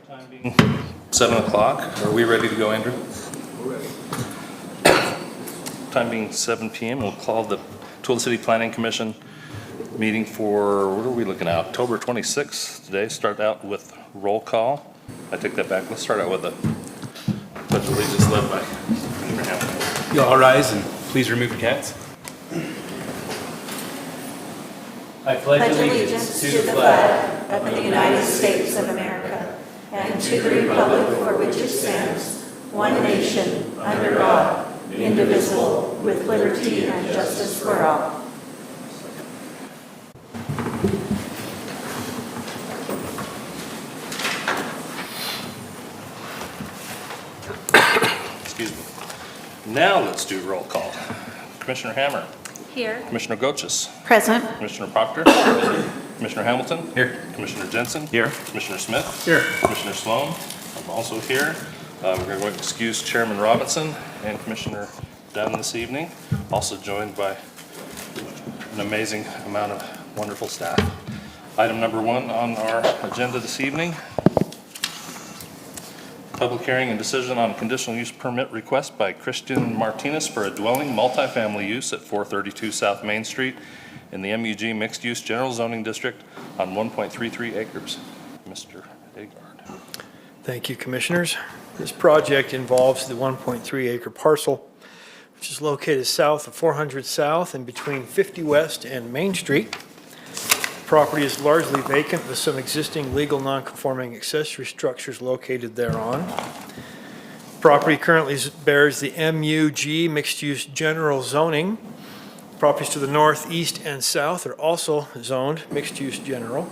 Time being 7 o'clock. Are we ready to go, Andrew? We're ready. Time being 7 p.m., we'll call the Twila City Planning Commission meeting for, what are we looking at? October 26th today. Start out with roll call. I take that back. Let's start out with a pledge of allegiance led by Abraham. You all rise and please remove your hats. I pledge allegiance to the flag of the United States of America and to the republic for which it stands, one nation, under God, indivisible, with liberty and justice for all. Excuse me. Now let's do roll call. Commissioner Hammer. Here. Commissioner Goches. Present. Commissioner Proctor. Commissioner Hamilton. Here. Commissioner Jensen. Here. Commissioner Smith. Here. Commissioner Sloan. I'm also here. We're going to excuse Chairman Robinson and Commissioner Dunn this evening. Also joined by an amazing amount of wonderful staff. Item number 1 on our agenda this evening. Public hearing and decision on conditional use permit request by Christian Martinez for a dwelling multifamily use at 432 South Main Street in the MUG Mixed Use General Zoning District on 1.33 acres. Mr. Agard. Thank you, Commissioners. This project involves the 1.3 acre parcel, which is located south of 400 South and between 50 West and Main Street. The property is largely vacant with some existing legal non-conforming accessory structures located thereon. Property currently bears the MUG Mixed Use General Zoning. Properties to the north, east, and south are also zoned Mixed Use General.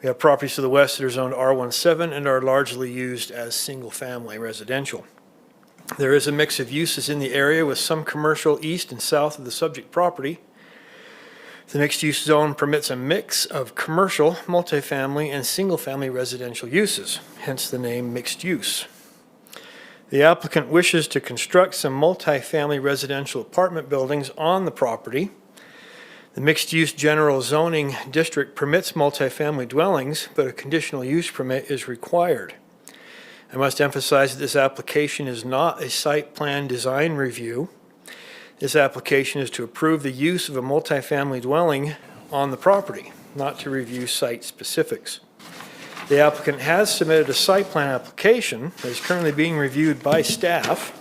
We have properties to the west that are zoned R17 and are largely used as single-family residential. There is a mix of uses in the area with some commercial east and south of the subject property. The mixed-use zone permits a mix of commercial, multifamily, and single-family residential uses, hence the name mixed use. The applicant wishes to construct some multifamily residential apartment buildings on the property. The mixed-use general zoning district permits multifamily dwellings, but a conditional use permit is required. I must emphasize that this application is not a site plan design review. This application is to approve the use of a multifamily dwelling on the property, not to review site specifics. The applicant has submitted a site plan application that is currently being reviewed by staff,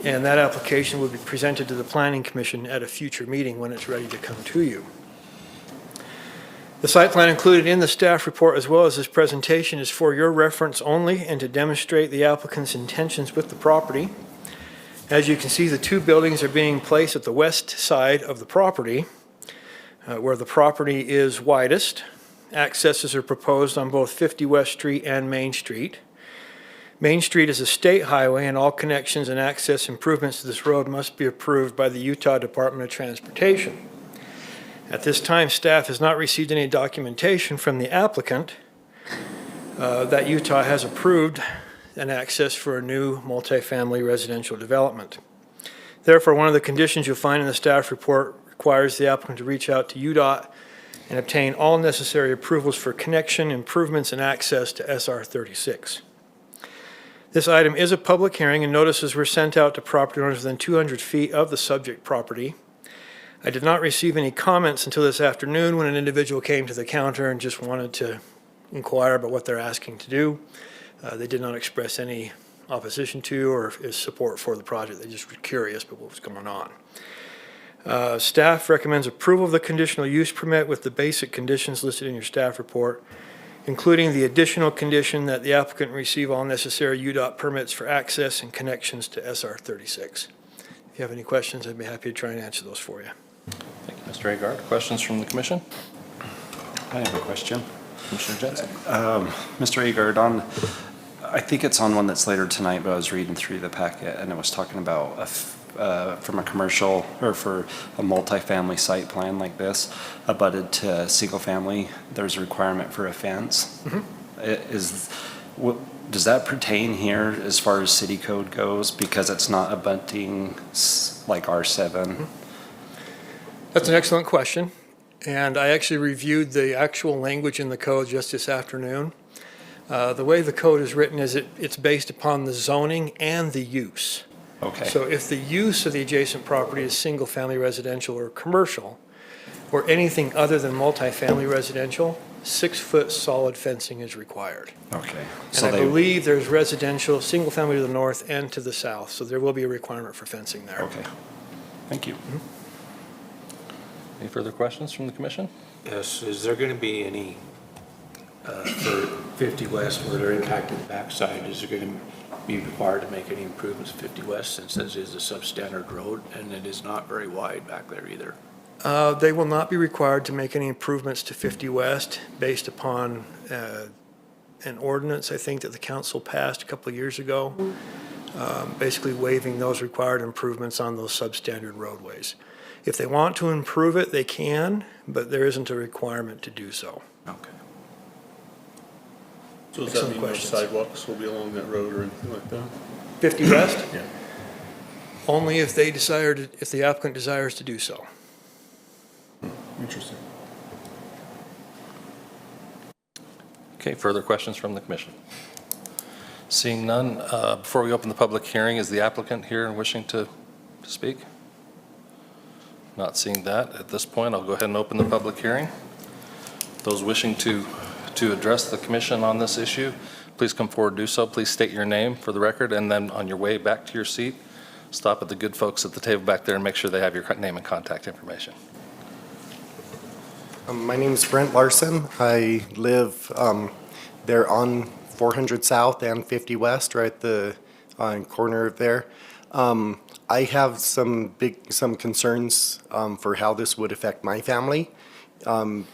and that application will be presented to the Planning Commission at a future meeting when it's ready to come to you. The site plan included in the staff report as well as this presentation is for your reference only and to demonstrate the applicant's intentions with the property. As you can see, the two buildings are being placed at the west side of the property, where the property is widest. Accesses are proposed on both 50 West Street and Main Street. Main Street is a state highway, and all connections and access improvements to this road must be approved by the Utah Department of Transportation. At this time, staff has not received any documentation from the applicant that Utah has approved an access for a new multifamily residential development. Therefore, one of the conditions you'll find in the staff report requires the applicant to reach out to UDOT and obtain all necessary approvals for connection, improvements, and access to SR 36. This item is a public hearing, and notices were sent out to property owners within 200 feet of the subject property. I did not receive any comments until this afternoon when an individual came to the counter and just wanted to inquire about what they're asking to do. They did not express any opposition to or support for the project. They just were curious about what was going on. Staff recommends approval of the conditional use permit with the basic conditions listed in your staff report, including the additional condition that the applicant receive all necessary UDOT permits for access and connections to SR 36. If you have any questions, I'd be happy to try and answer those for you. Thank you, Mr. Agard. Questions from the Commission? I have a question. Commissioner Jensen. Mr. Agard, I think it's on one that's later tonight, but I was reading through the packet and it was talking about from a commercial or for a multifamily site plan like this, abutted to single family, there's a requirement for a fence. Mm-hmm. Does that pertain here as far as city code goes because it's not abutting like R7? Mm-hmm. That's an excellent question. And I actually reviewed the actual language in the code just this afternoon. The way the code is written is it's based upon the zoning and the use. Okay. So if the use of the adjacent property is single-family residential or commercial, or anything other than multifamily residential, 6-foot solid fencing is required. Okay. And So I they, believe there's residential, single-family to the north and to the south, so there will be a requirement for fencing there. okay. Thank you. Any further questions from the commission? Yes, is there going to be any, for 50 West where they're impacting the backside, is there going to be required to make any improvements to 50 West since this is a substandard road and it is not very wide back there either? They will not be required to make any improvements to 50 West based upon an ordinance, I think, that the council passed a couple of years ago, basically waiving those required improvements on those substandard roadways. If they want to improve it, they can, but there isn't a requirement to do so. Okay. So does that Excellent mean no questions. sidewalks will be along that road or anything like that? 50 West? Yeah. Only if they desire to, if the applicant desires to do so. Interesting. Okay, further questions from the commission? Seeing none, before we open the public hearing, is the applicant here and wishing to speak? Not seeing that. At this point, I'll go ahead and open the public hearing. Those wishing to address the commission on this issue, please come forward, do so. Please state your name for the record, and then on your way back to your seat, stop at the good folks at the table back there and make sure they have your name and contact information. My name is Brent Larson. I live there on 400 South and 50 West, right the corner of there. I have some concerns for how this would affect my family,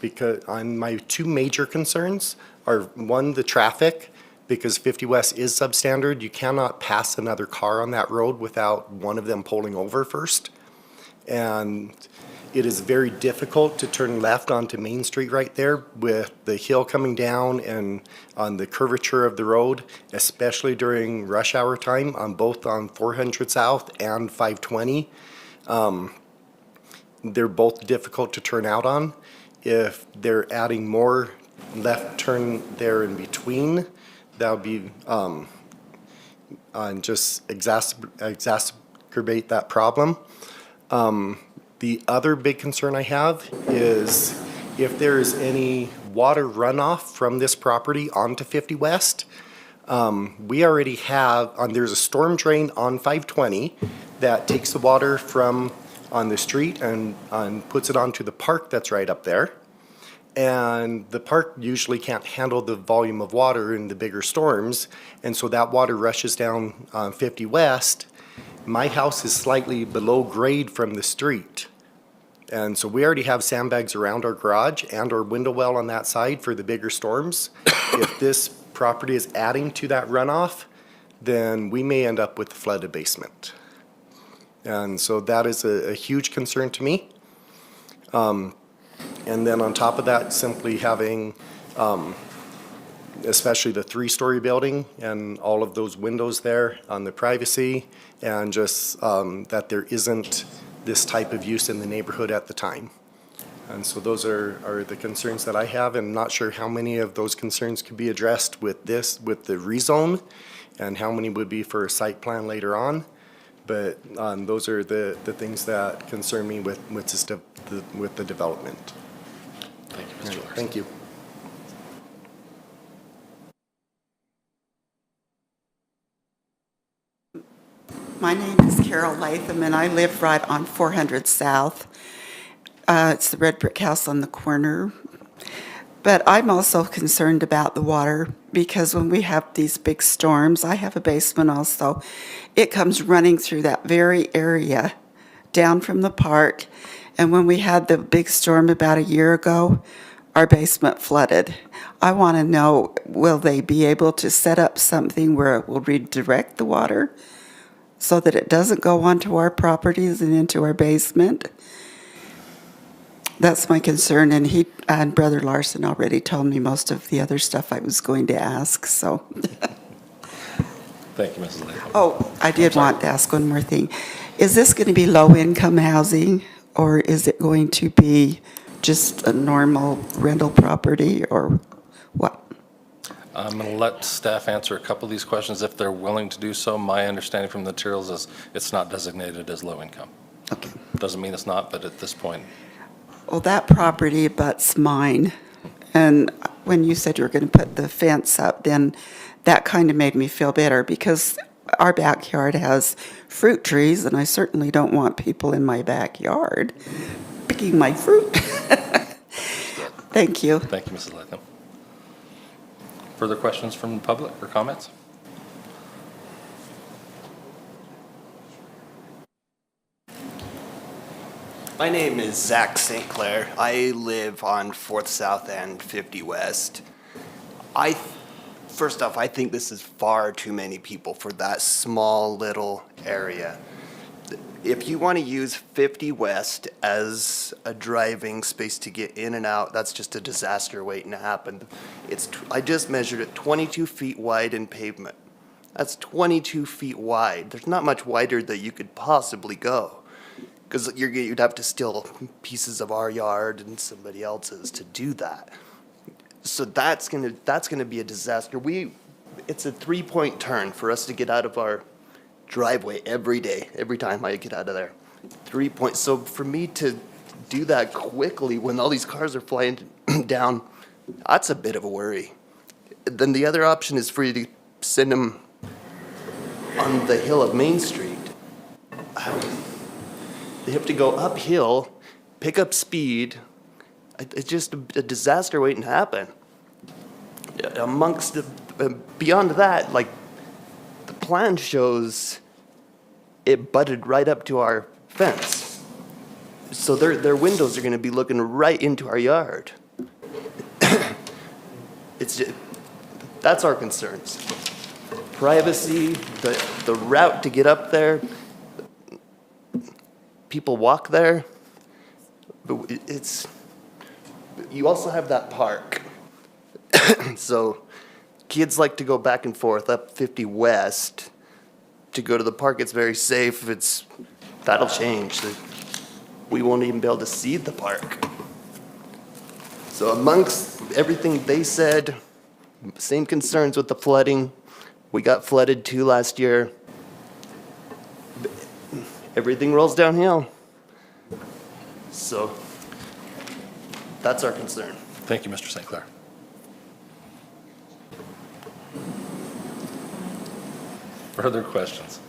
because my two major concerns are, one, the traffic, because 50 West is substandard. You cannot pass another car on that road without one of them pulling over first. And it is very difficult to turn left onto Main Street right there with the hill coming down and on the curvature of the road, especially during rush hour time on both on 400 South and 520. They're both difficult to turn out on. If they're adding more left turn there in between, that would be just exacerbate that problem. The other big concern I have is if there is any water runoff from this property onto 50 West. We already have, there's a storm drain on 520 that takes the water from on the street and puts it onto the park that's right up there. And the park usually can't handle the volume of water in the bigger storms, and so that water rushes down 50 West. My house is slightly below grade from the street. And so we already have sandbags around our garage and our window well on that side for the bigger storms. If this property is adding to that runoff, then we may end up with a flooded basement. And so that is a huge concern to me. And then on top of that, simply having, especially the 3-story building and all of those windows there on the privacy, and just that there isn't this type of use in the neighborhood at the time. And so those are the concerns that I have, and not sure how many of those concerns could be addressed with the rezone, and how many would be for a site plan later on. But those are the things that concern me with the development. Thank you, Mr. Larson. Thank you. My name is Carol Latham, and I live right on 400 South. It's the red brick house on the corner. But I'm also concerned about the water, because when we have these big storms, I have a basement also, it comes running through that very area down from the park. And when we had the big storm about a year ago, our basement flooded. I want to know, will they be able to set up something where it will redirect the water so that it doesn't go onto our properties and into our basement? That's my concern, and Brother Larson already told me most of the other stuff I was going to ask, so. Thank you, Mrs. Latham. Oh, I did want to ask one more thing. Is this going to be low-income housing, or is it going to be just a normal rental property or what? I'm going to let staff answer a couple of these questions if they're willing to do so. My understanding from the materials is it's not designated as low income. Okay. Doesn't mean it's not, but at this point, Well, that property abuts mine. And when you said you were going to put the fence up, then that kind of made me feel better because our backyard has fruit trees and I certainly don't want people in my backyard picking my fruit. Thank you. thank you, Mrs. Latham. Further questions from the public or comments? My name is Zach St. Clair. I live on 4th South and 50 West. First off, I think this is far too many people for that small little area. If you want to use 50 West as a driving space to get in and out, that's just a disaster waiting to happen. I just measured it 22 feet wide in pavement. That's 22 feet wide. There's not much wider that you could possibly go. Because you'd have to steal pieces of our yard and somebody else's to do that. So that's gonna be a disaster. It's a 3-point turn for us to get out of our driveway every day, every time I get out of there. 3 points. So for me to do that quickly when all these cars are flying down, that's a bit of a worry. Then the other option is for you to send them on the hill of Main Street. They have to go uphill, pick up speed. It's just a disaster waiting to happen. Beyond that, like, the plan shows it butted right up to our fence. So their windows are gonna be looking right into our yard. That's our concerns. Privacy, the route to get up there. People walk there, but you also have that park. So kids like to go back and forth up 50 West to go to the park. It's very safe. That'll change. We won't even be able to see the park. So amongst everything they said, same concerns with the flooding. We got flooded too last year. Everything rolls downhill. So that's our concern. Thank you, Mr. St. Clair. Further questions?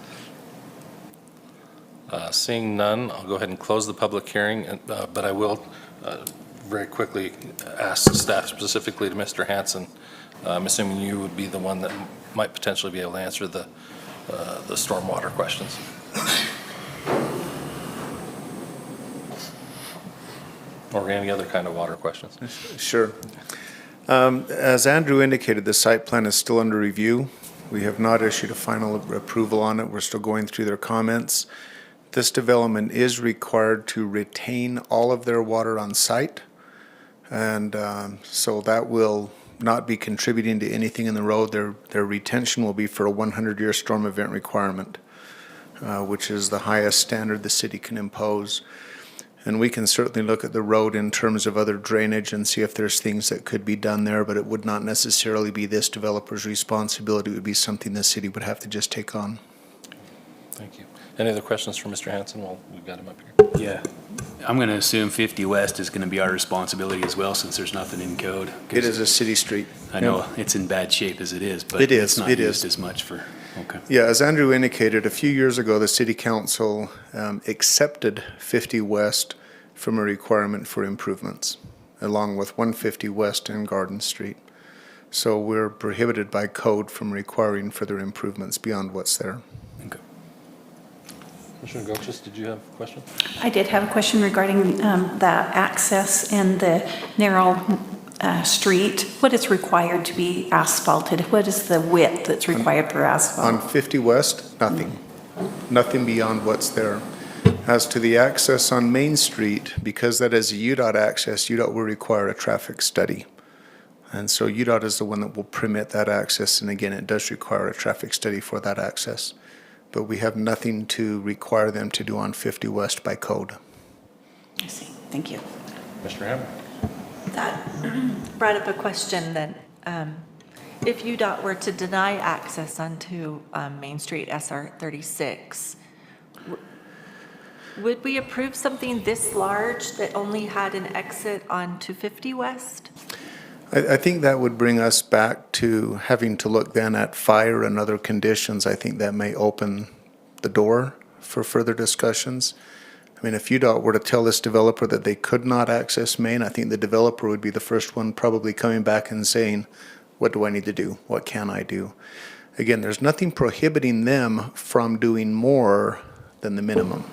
Seeing none, I'll go ahead and close the public hearing, but I will very quickly ask staff, specifically to Mr. Hanson. I'm assuming you would be the one that might potentially be able to answer the stormwater questions. Or any other kind of water questions? Sure. As Andrew indicated, the site plan is still under review. We have not issued a final approval on it. We're still going through their comments. This development is required to retain all of their water on site. And so that will not be contributing to anything in the road. Their retention will be for a 100-year storm event requirement, which is the highest standard the city can impose. And we can certainly look at the road in terms of other drainage and see if there's things that could be done there, but it would not necessarily be this developer's responsibility. It would be something the city would have to just take on. Thank you. Any other questions for Mr. Hanson? Well, we've got him up here. Yeah. I'm going to assume 50 West is going to be our responsibility as well, since there's nothing in code. It is a city street. I know it's in bad shape as it is, but It is, it's not it used is. as much for, okay. Yeah, as Andrew indicated, a few years ago, the city council accepted 50 West from a requirement for improvements, along with 150 West and Garden Street. So we're prohibited by code from requiring further improvements beyond what's there. Okay. Commissioner Gochus, did you have a question? I did have a question regarding the access and the narrow street. What is required to be asphalted? What is the width that's required for asphalt? On 50 West, nothing. Nothing beyond what's there. As to the access on Main Street, because that is a UDOT access, UDOT will require a traffic study. And so UDOT is the one that will permit that access, and again, it does require a traffic study for that access. But we have nothing to require them to do on 50 West by code. I see. Thank you. Commissioner Hammer. That brought up a question then. If UDOT were to deny access onto Main Street SR 36, would we approve something this large that only had an exit on 250 West? I think that would bring us back to having to look then at fire and other conditions. I think that may open the door for further discussions. I mean, if UDOT were to tell this developer that they could not access Main, I think the developer would be the first one probably coming back and saying, what do I need to do? What can I do? Again, there's nothing prohibiting them from doing more than the minimum.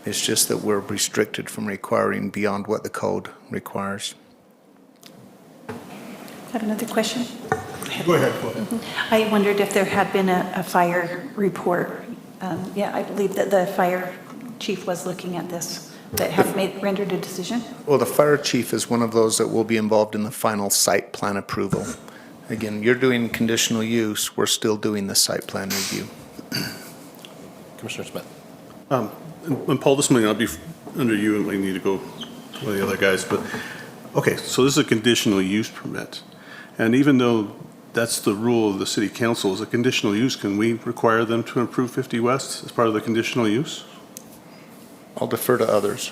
It's just that we're restricted from requiring beyond what the code requires. I have another question. Go ahead. I wondered if there had been a fire report. Yeah, I believe that the fire chief was looking at this, but have rendered a decision. Well, the fire chief is one of those that will be involved in the final site plan approval. Again, you're doing conditional use, we're still doing the site plan review. Commissioner Smith. And Paul, this may not be under you, and we need to go to one of the other guys, but, okay, so this is a conditional use permit. And even though that's the rule of the city council, is a conditional use, can we require them to improve 50 West as part of the conditional use? I'll defer to others.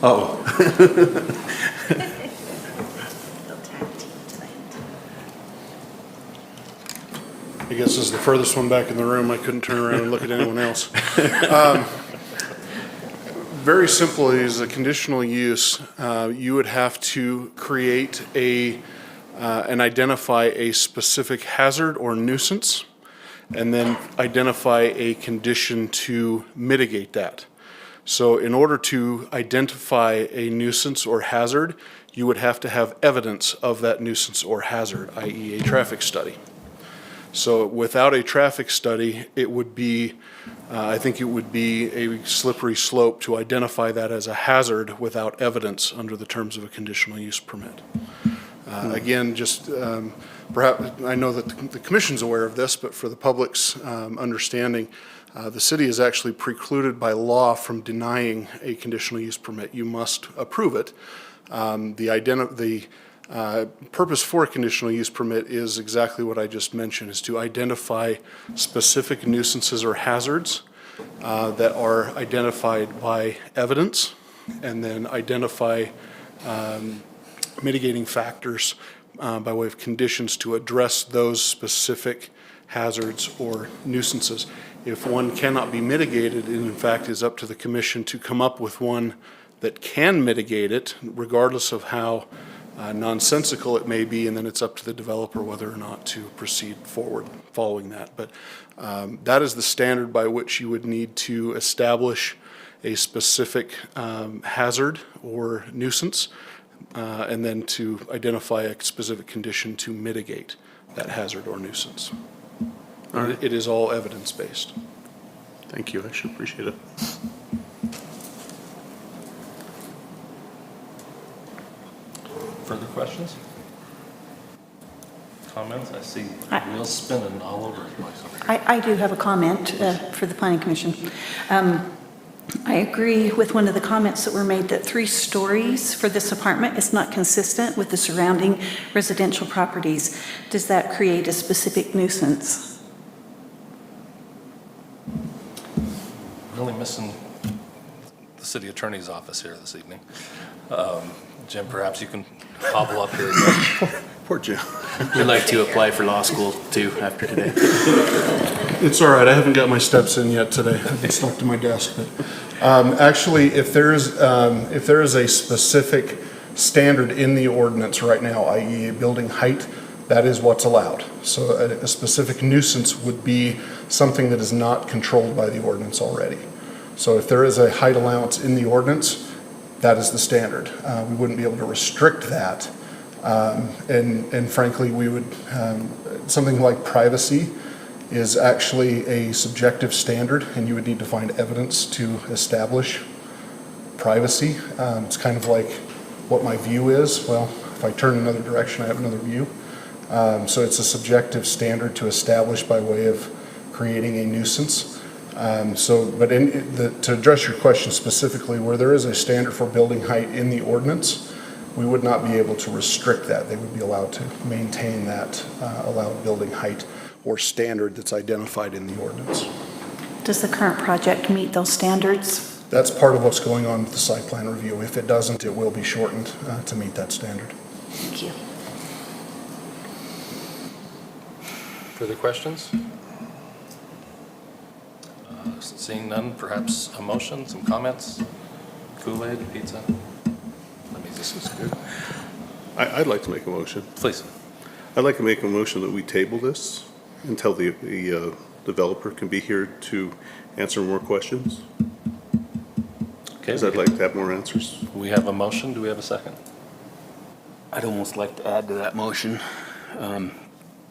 Uh-oh. I guess this is the furthest one back in the room. I couldn't turn around and look at anyone else. Very simply, as a conditional use, you would have to create and identify a specific hazard or nuisance, and then identify a condition to mitigate that. So in order to identify a nuisance or hazard, you would have to have evidence of that nuisance or hazard, i.e. a traffic study. So without a traffic study, it would be, I think it would be a slippery slope to identify that as a hazard without evidence under the terms of a conditional use permit. Again, just perhaps, I know that the commission's aware of this, but for the public's understanding, the city is actually precluded by law from denying a conditional use permit. You must approve it. The purpose for a conditional use permit is exactly what I just mentioned, is to identify specific nuisances or hazards that are identified by evidence, and then identify mitigating factors by way of conditions to address those specific hazards or nuisances. If one cannot be mitigated, it in fact is up to the commission to come up with one that can mitigate it, regardless of how nonsensical it may be, and then it's up to the developer whether or not to proceed forward following that. But that is the standard by which you would need to establish a specific hazard or nuisance, and then to identify a specific condition to mitigate that hazard or nuisance. All right. It is all evidence-based. Thank you. I should appreciate it. Further questions? Comments? I see wheels spinning all over the place over here. I do have a comment for the Planning Commission. I agree with one of the comments that were made that 3 stories for this apartment is not consistent with the surrounding residential properties. Does that create a specific nuisance? Really missing the city attorney's office here this evening. Jim, perhaps you can hobble up here again. Poor Jim. We'd like to apply for law school too after today. It's all right. I haven't got my steps in yet today. I've been stuck to my desk. But actually, if there is a specific standard in the ordinance right now, i.e. building height, that is what's allowed. So a specific nuisance would be something that is not controlled by the ordinance already. So if there is a height allowance in the ordinance, that is the standard. We wouldn't be able to restrict that. And frankly, we would, something like privacy is actually a subjective standard, and you would need to find evidence to establish privacy. It's kind of like what my view is. Well, if I turn another direction, I have another view. So it's a subjective standard to establish by way of creating a nuisance. To address your question specifically, where there is a standard for building height in the ordinance, we would not be able to restrict that. They would be allowed to maintain that allowed building height or standard that's identified in the ordinance. Does the current project meet those standards? That's part of what's going on with the site plan review. If it doesn't, it will be shortened to meet that standard. Thank you. Further questions? Seeing none, perhaps a motion, some comments? Kool-Aid, pizza? Let me just scoot. I'd like to make a motion. Please. I'd like to make a motion that we table this until the developer can be here to answer more questions. Okay. Because I'd like to have more answers. We have a motion. Do we have a second? I'd almost like to add to that motion,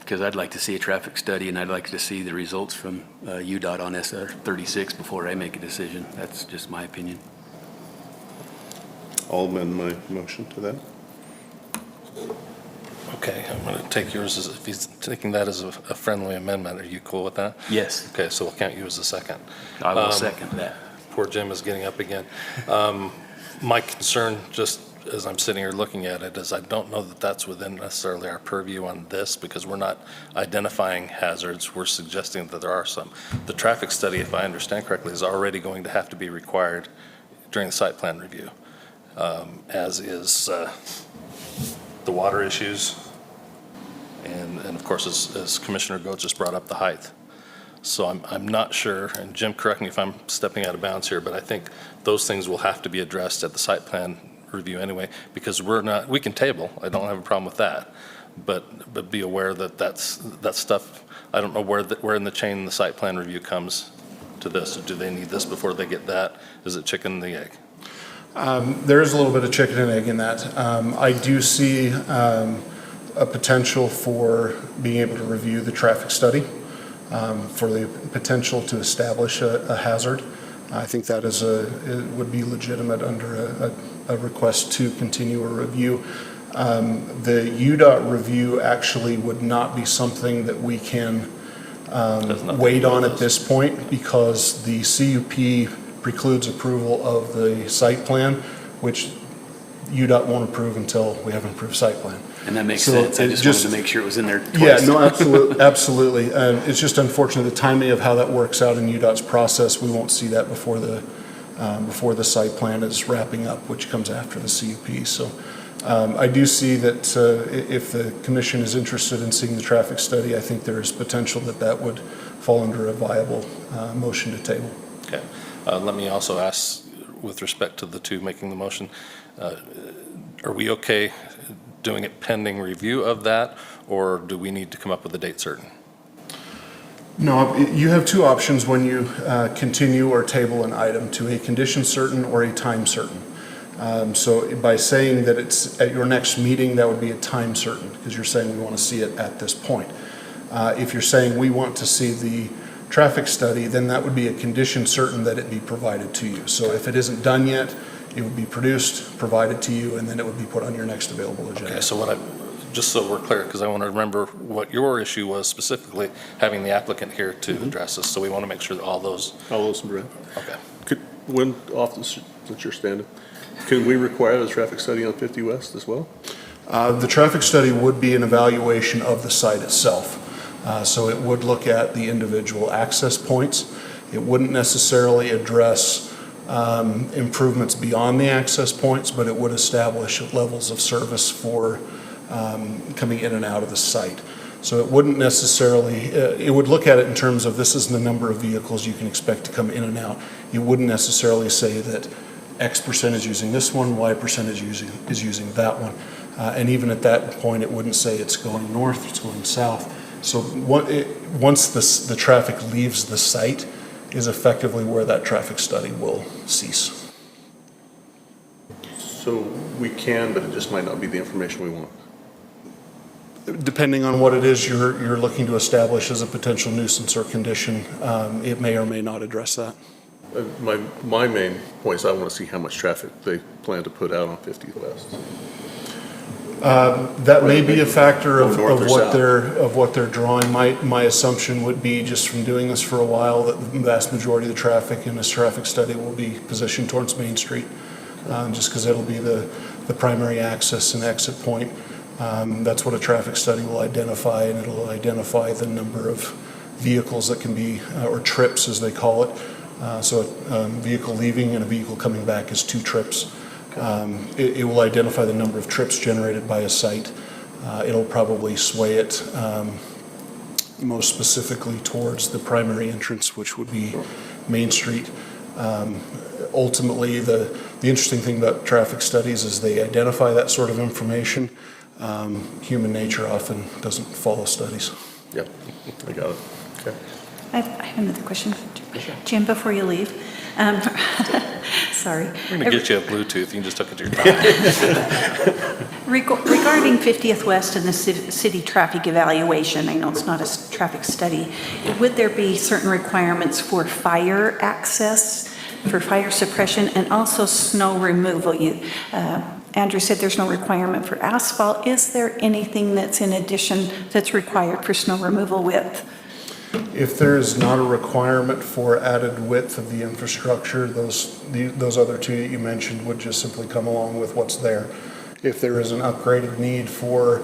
because I'd like to see a traffic study, and I'd like to see the results from UDOT on SR 36 before I make a decision. That's just my opinion. I'll amend my motion to that. Okay, I'm going to take yours as, if he's taking that as a friendly amendment, are you cool with that? Yes. Okay, so we'll count you as a second. I will second that. Poor Jim is getting up again. My concern, just as I'm sitting here looking at it, is I don't know that that's within necessarily our purview on this, because we're not identifying hazards. We're suggesting that there are some. The traffic study, if I understand correctly, is already going to have to be required during the site plan review, as is the water issues, and of course, as Commissioner Goetz just brought up, the height. So I'm not sure, and Jim, correct me if I'm stepping out of bounds here, but I think those things will have to be addressed at the site plan review anyway, because we can table, I don't have a problem with that, but be aware that that stuff, I don't know where in the chain the site plan review comes to this. Do they need this before they get that? Is it chicken and the egg? There is a little bit of chicken and egg in that. I do see a potential for being able to review the traffic study for the potential to establish a hazard. I think that it would be legitimate under a request to continue a review. The UDOT review actually would not be something that we can wait on at this point, because the CUP precludes approval of the site plan, which UDOT won't approve until we have an approved site plan. And that makes So sense. I it just wanted to make sure it was in there twice. Yeah, no, absolutely, absolutely. It's just unfortunate the timing of how that works out in UDOT's process. We won't see that before the site plan is wrapping up, which comes after the CUP. So I do see that if the commission is interested in seeing the traffic study, I think there is potential that would fall under a viable motion to table. Okay. Let me also ask, with respect to the two making the motion, are we okay doing it pending review of that, or do we need to come up with a date certain? No, you have two options when you continue or table an item: to a condition certain or a time certain. So by saying that it's at your next meeting, that would be a time certain, because you're saying we want to see it at this point. If you're saying we want to see the traffic study, then that would be a condition certain that it be provided to you. So if it isn't done yet, it would be produced, provided to you, and then it would be put on your next available agenda. Okay, so just so we're clear, because I want to remember what your issue was specifically, having the applicant here to address this, so we want to make sure that all those. Okay. When, since you're standing, can we require the traffic study on 50 West as well? The traffic study would be an evaluation of the site itself. So it would look at the individual access points. It wouldn't necessarily address improvements beyond the access points, but it would establish levels of service for coming in and out of the site. So it wouldn't necessarily, it would look at it in terms of this is the number of vehicles you can expect to come in and out. It wouldn't necessarily say that X percent is using this one, Y percent is using that one. And even at that point, it wouldn't say it's going north, it's going south. So once the traffic leaves the site is effectively where that traffic study will cease. So we can, but it just might not be the information we want. Depending on what it is you're looking to establish as a potential nuisance or condition, it may or may not address that. My main point is I want to see how much traffic they plan to put out on 50 West. That may be a factor of North or what they're drawing. My assumption would be, just from doing this for a while, that the vast majority of the traffic in this traffic study will be positioned towards Main Street, just because it'll be the primary access and exit point. That's what a traffic study will identify, and it'll identify the number of vehicles that can be, or trips as they call it. So a vehicle leaving and a vehicle coming back is 2 trips. It will identify the number of trips generated by a site. It'll probably sway it most specifically towards the primary entrance, which would be Main Street. Ultimately, the interesting thing about traffic studies is they identify that sort of information. Human nature often doesn't follow studies. Yep, I got it. Okay. I have another question. Jim, before you leave. Sorry. We're going to get you a Bluetooth. You can just hook it to your car. Regarding 50th West and the city traffic evaluation, I know it's not a traffic study, would there be certain requirements for fire access, for fire suppression, and also snow removal? Andrew said there's no requirement for asphalt. Is there anything that's in addition that's required for snow removal width? If there is not a requirement for added width of the infrastructure, those other 2 that you mentioned would just simply come along with what's there. If there is an upgraded need for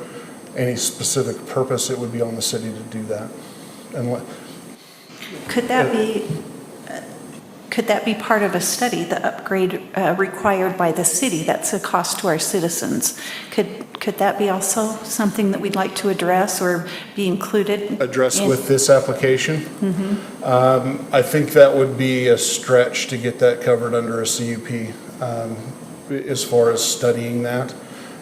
any specific purpose, it would be on the city to do that. Could that be part of a study, the upgrade required by the city? That's a cost to our citizens. Could that be also something that we'd like to address or be included? Address with this application? I think that would be a stretch to get that covered under a CUP as far as studying that,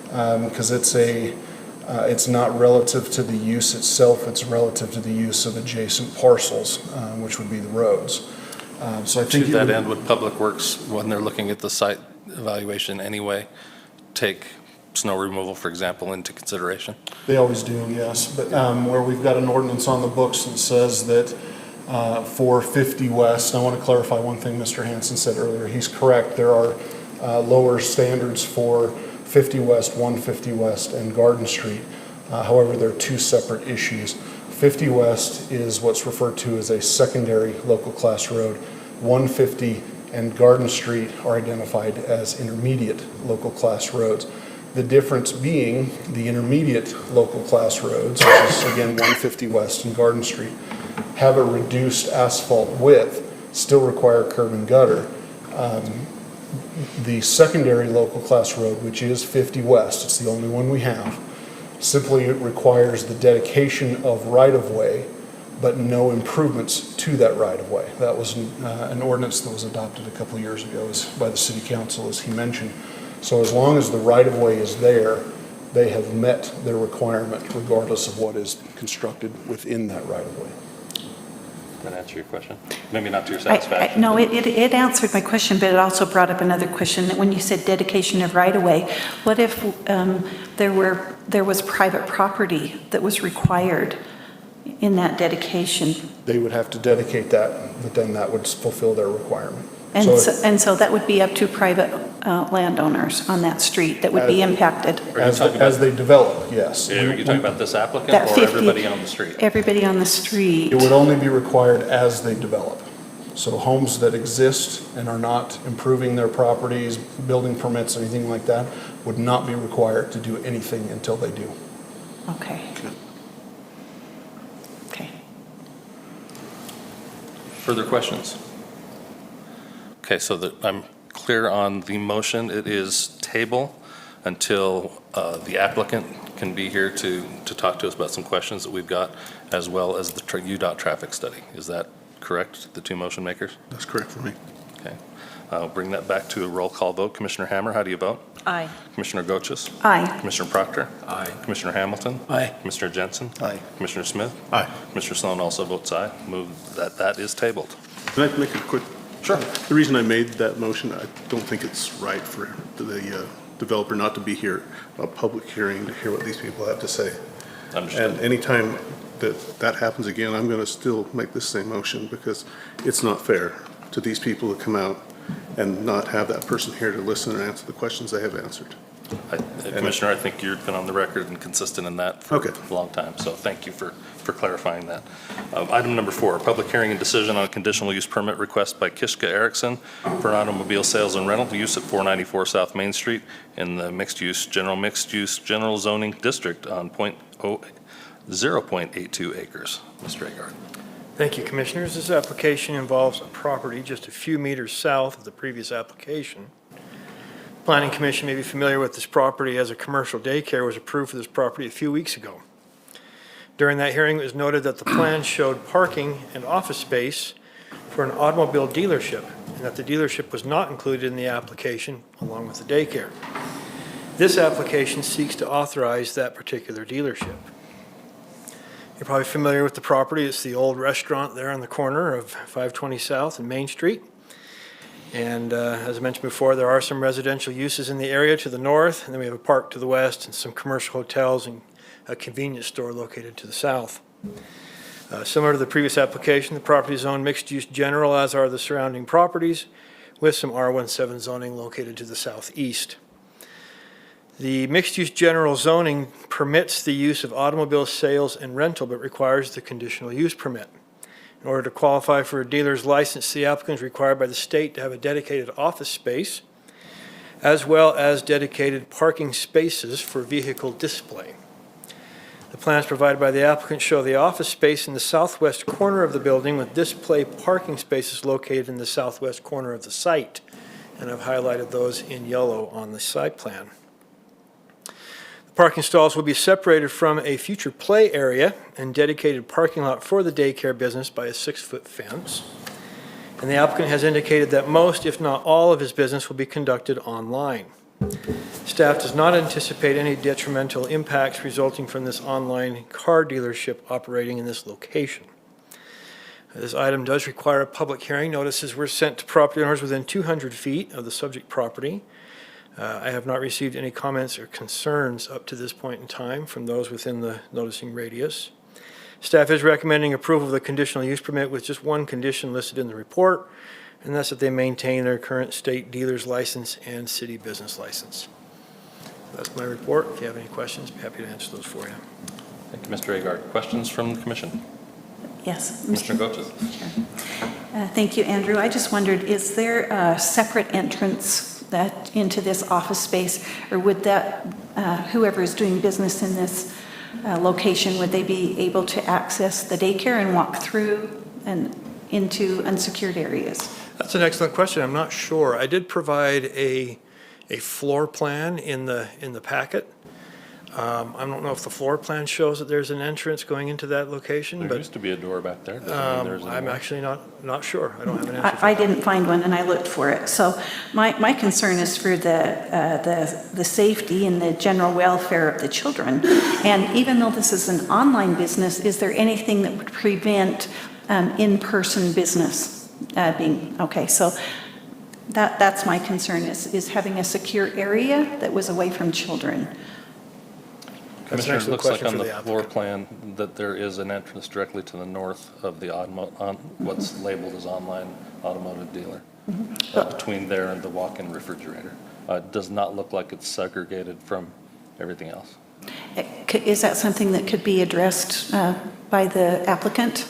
because it's not relative to the use itself, it's relative to the use of adjacent parcels, which would be the roads. So I think To that end, would Public Works, when they're looking at the site evaluation anyway, take snow removal, for example, into consideration? They always do, yes. But where we've got an ordinance on the books that says that for 50 West, I want to clarify one thing Mr. Hanson said earlier. He's correct. There are lower standards for 50 West, 150 West, and Garden Street. However, they're 2 separate issues. 50 West is what's referred to as a secondary local class road. 150 and Garden Street are identified as intermediate local class roads. The difference being the intermediate local class roads, which is again 150 West and Garden Street, have a reduced asphalt width, still require curb and gutter. The secondary local class road, which is 50 West, it's the only one we have, simply requires the dedication of right-of-way, but no improvements to that right-of-way. That was an ordinance that was adopted a couple of years ago by the city council, as he mentioned. So as long as the right-of-way is there, they have met their requirement regardless of what is constructed within that right-of-way. Does that answer your question? Maybe not to your satisfaction. No, it answered my question, but it also brought up another question. When you said dedication of right-of-way, what if there was private property that was required in that dedication? They would have to dedicate that, but then that would fulfill their requirement. And so that would be up to private landowners on that street that would be impacted. As they develop, yes. Are you talking about this applicant That or 50 everybody on the street? Everybody on the street. It would only be required as they develop. So homes that exist and are not improving their properties, building permits, anything like that, would not be required to do anything until they do. Okay. Okay. Further questions? Okay, so that I'm clear on the motion. It is table until the applicant can be here to talk to us about some questions that we've got, as well as the UDOT traffic study. Is that correct, the 2 motion makers? That's correct for me. Okay. I'll bring that back to a roll call vote. Commissioner Hammer, how do you vote? Aye. Commissioner Goches? Aye. Commissioner Proctor? Aye. Commissioner Hamilton? Aye. Commissioner Jensen? Aye. Commissioner Smith? Aye. Commissioner Sloan also votes aye. Move that is tabled. Can I make a quick? Sure. The reason I made that motion, I don't think it's right for the developer not to be here, a public hearing to hear what these people have to say. Understood. And anytime that happens again, I'm going to still make this same motion because it's not fair to these people to come out and not have that person here to listen and answer the questions they have answered. Commissioner, I think you've been on the record and consistent in that for Okay. a long time, so thank you for clarifying that. Item number 4, public hearing and decision on a conditional use permit request by Kishka Erickson for an automobile sales and rental use at 494 South Main Street in the mixed-use general zoning district on 0.82 acres. Mr. Agard. Thank you, Commissioners. This application involves a property just a few meters south of the previous application. Planning Commission may be familiar with this property as a commercial daycare was approved for this property a few weeks ago. During that hearing, it was noted that the plan showed parking and office space for an automobile dealership, and that the dealership was not included in the application along with the daycare. This application seeks to authorize that particular dealership. You're probably familiar with the property. It's the old restaurant there on the corner of 520 South and Main Street. And as I mentioned before, there are some residential uses in the area to the north, and then we have a park to the west and some commercial hotels and a convenience store located to the south. Similar to the previous application, the property is zoned mixed-use general, as are the surrounding properties, with some R17 zoning located to the southeast. The mixed-use general zoning permits the use of automobile sales and rental, but requires the conditional use permit. In order to qualify for a dealer's license, the applicant is required by the state to have a dedicated office space, as well as dedicated parking spaces for vehicle display. The plans provided by the applicant show the office space in the southwest corner of the building with display parking spaces located in the southwest corner of the site, and I've highlighted those in yellow on the site plan. Parking stalls will be separated from a future play area and dedicated parking lot for the daycare business by a 6-foot fence. And the applicant has indicated that most, if not all, of his business will be conducted online. Staff does not anticipate any detrimental impacts resulting from this online car dealership operating in this location. This item does require a public hearing. Notices were sent to property owners within 200 feet of the subject property. I have not received any comments or concerns up to this point in time from those within the noticing radius. Staff is recommending approval of the conditional use permit with just one condition listed in the report, and that's that they maintain their current state dealer's license and city business license. That's my report. If you have any questions, I'd be happy to answer those for you. Thank you, Mr. Agard. Questions from the commission? Yes. Commissioner Goetz. Thank you, Andrew. I just wondered, is there a separate entrance into this office space, or would that, whoever is doing business in this location, would they be able to access the daycare and walk through and into unsecured areas? That's an excellent question. I'm not sure. I did provide a floor plan in the packet. I don't know if the floor plan shows that there's an entrance going into that location, There but used to be a door back there. Doesn't mean there's I'm anymore. actually not sure. I don't have an answer for I that. didn't find one, and I looked for it. So my concern is for the safety and the general welfare of the children. And even though this is an online business, is there anything that would prevent in-person business being, okay, so that's my concern, is having a secure area that was away from children. That's an Commissioner, it excellent looks like question on for the the floor applicant. plan that there is an entrance directly to the north of the what's labeled as online automotive dealer, between there and the walk-in refrigerator. It does not look like it's segregated from everything else. Is that something that could be addressed by the applicant,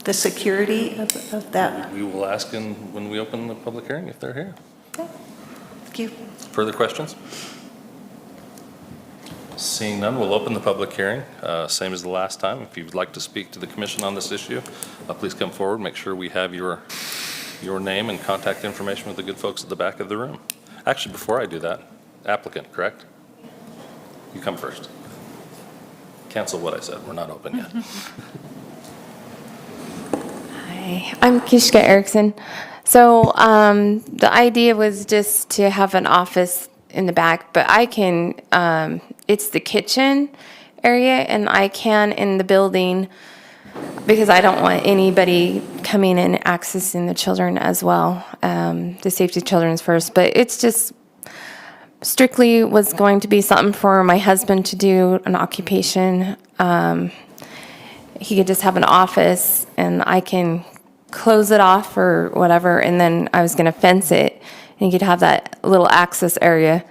the security of that? We will ask when we open the public hearing if they're here. Okay. Thank you. Further questions? Seeing none, we'll open the public hearing, same as the last time. If you'd like to speak to the commission on this issue, please come forward. Make sure we have your name and contact information with the good folks at the back of the room. Actually, before I do that, applicant, correct? You come first. Cancel what I said. We're not open yet. Hi, I'm Kishka Erickson. So the idea was just to have an office in the back, but I can, it's the kitchen area, and I can in the building, because I don't want anybody coming and accessing the children as well. The safety of children is first, but it's just strictly was going to be something for my husband to do, an occupation. He could just have an office, and I can close it off or whatever, and then I was going to fence it, and he could have that little access area.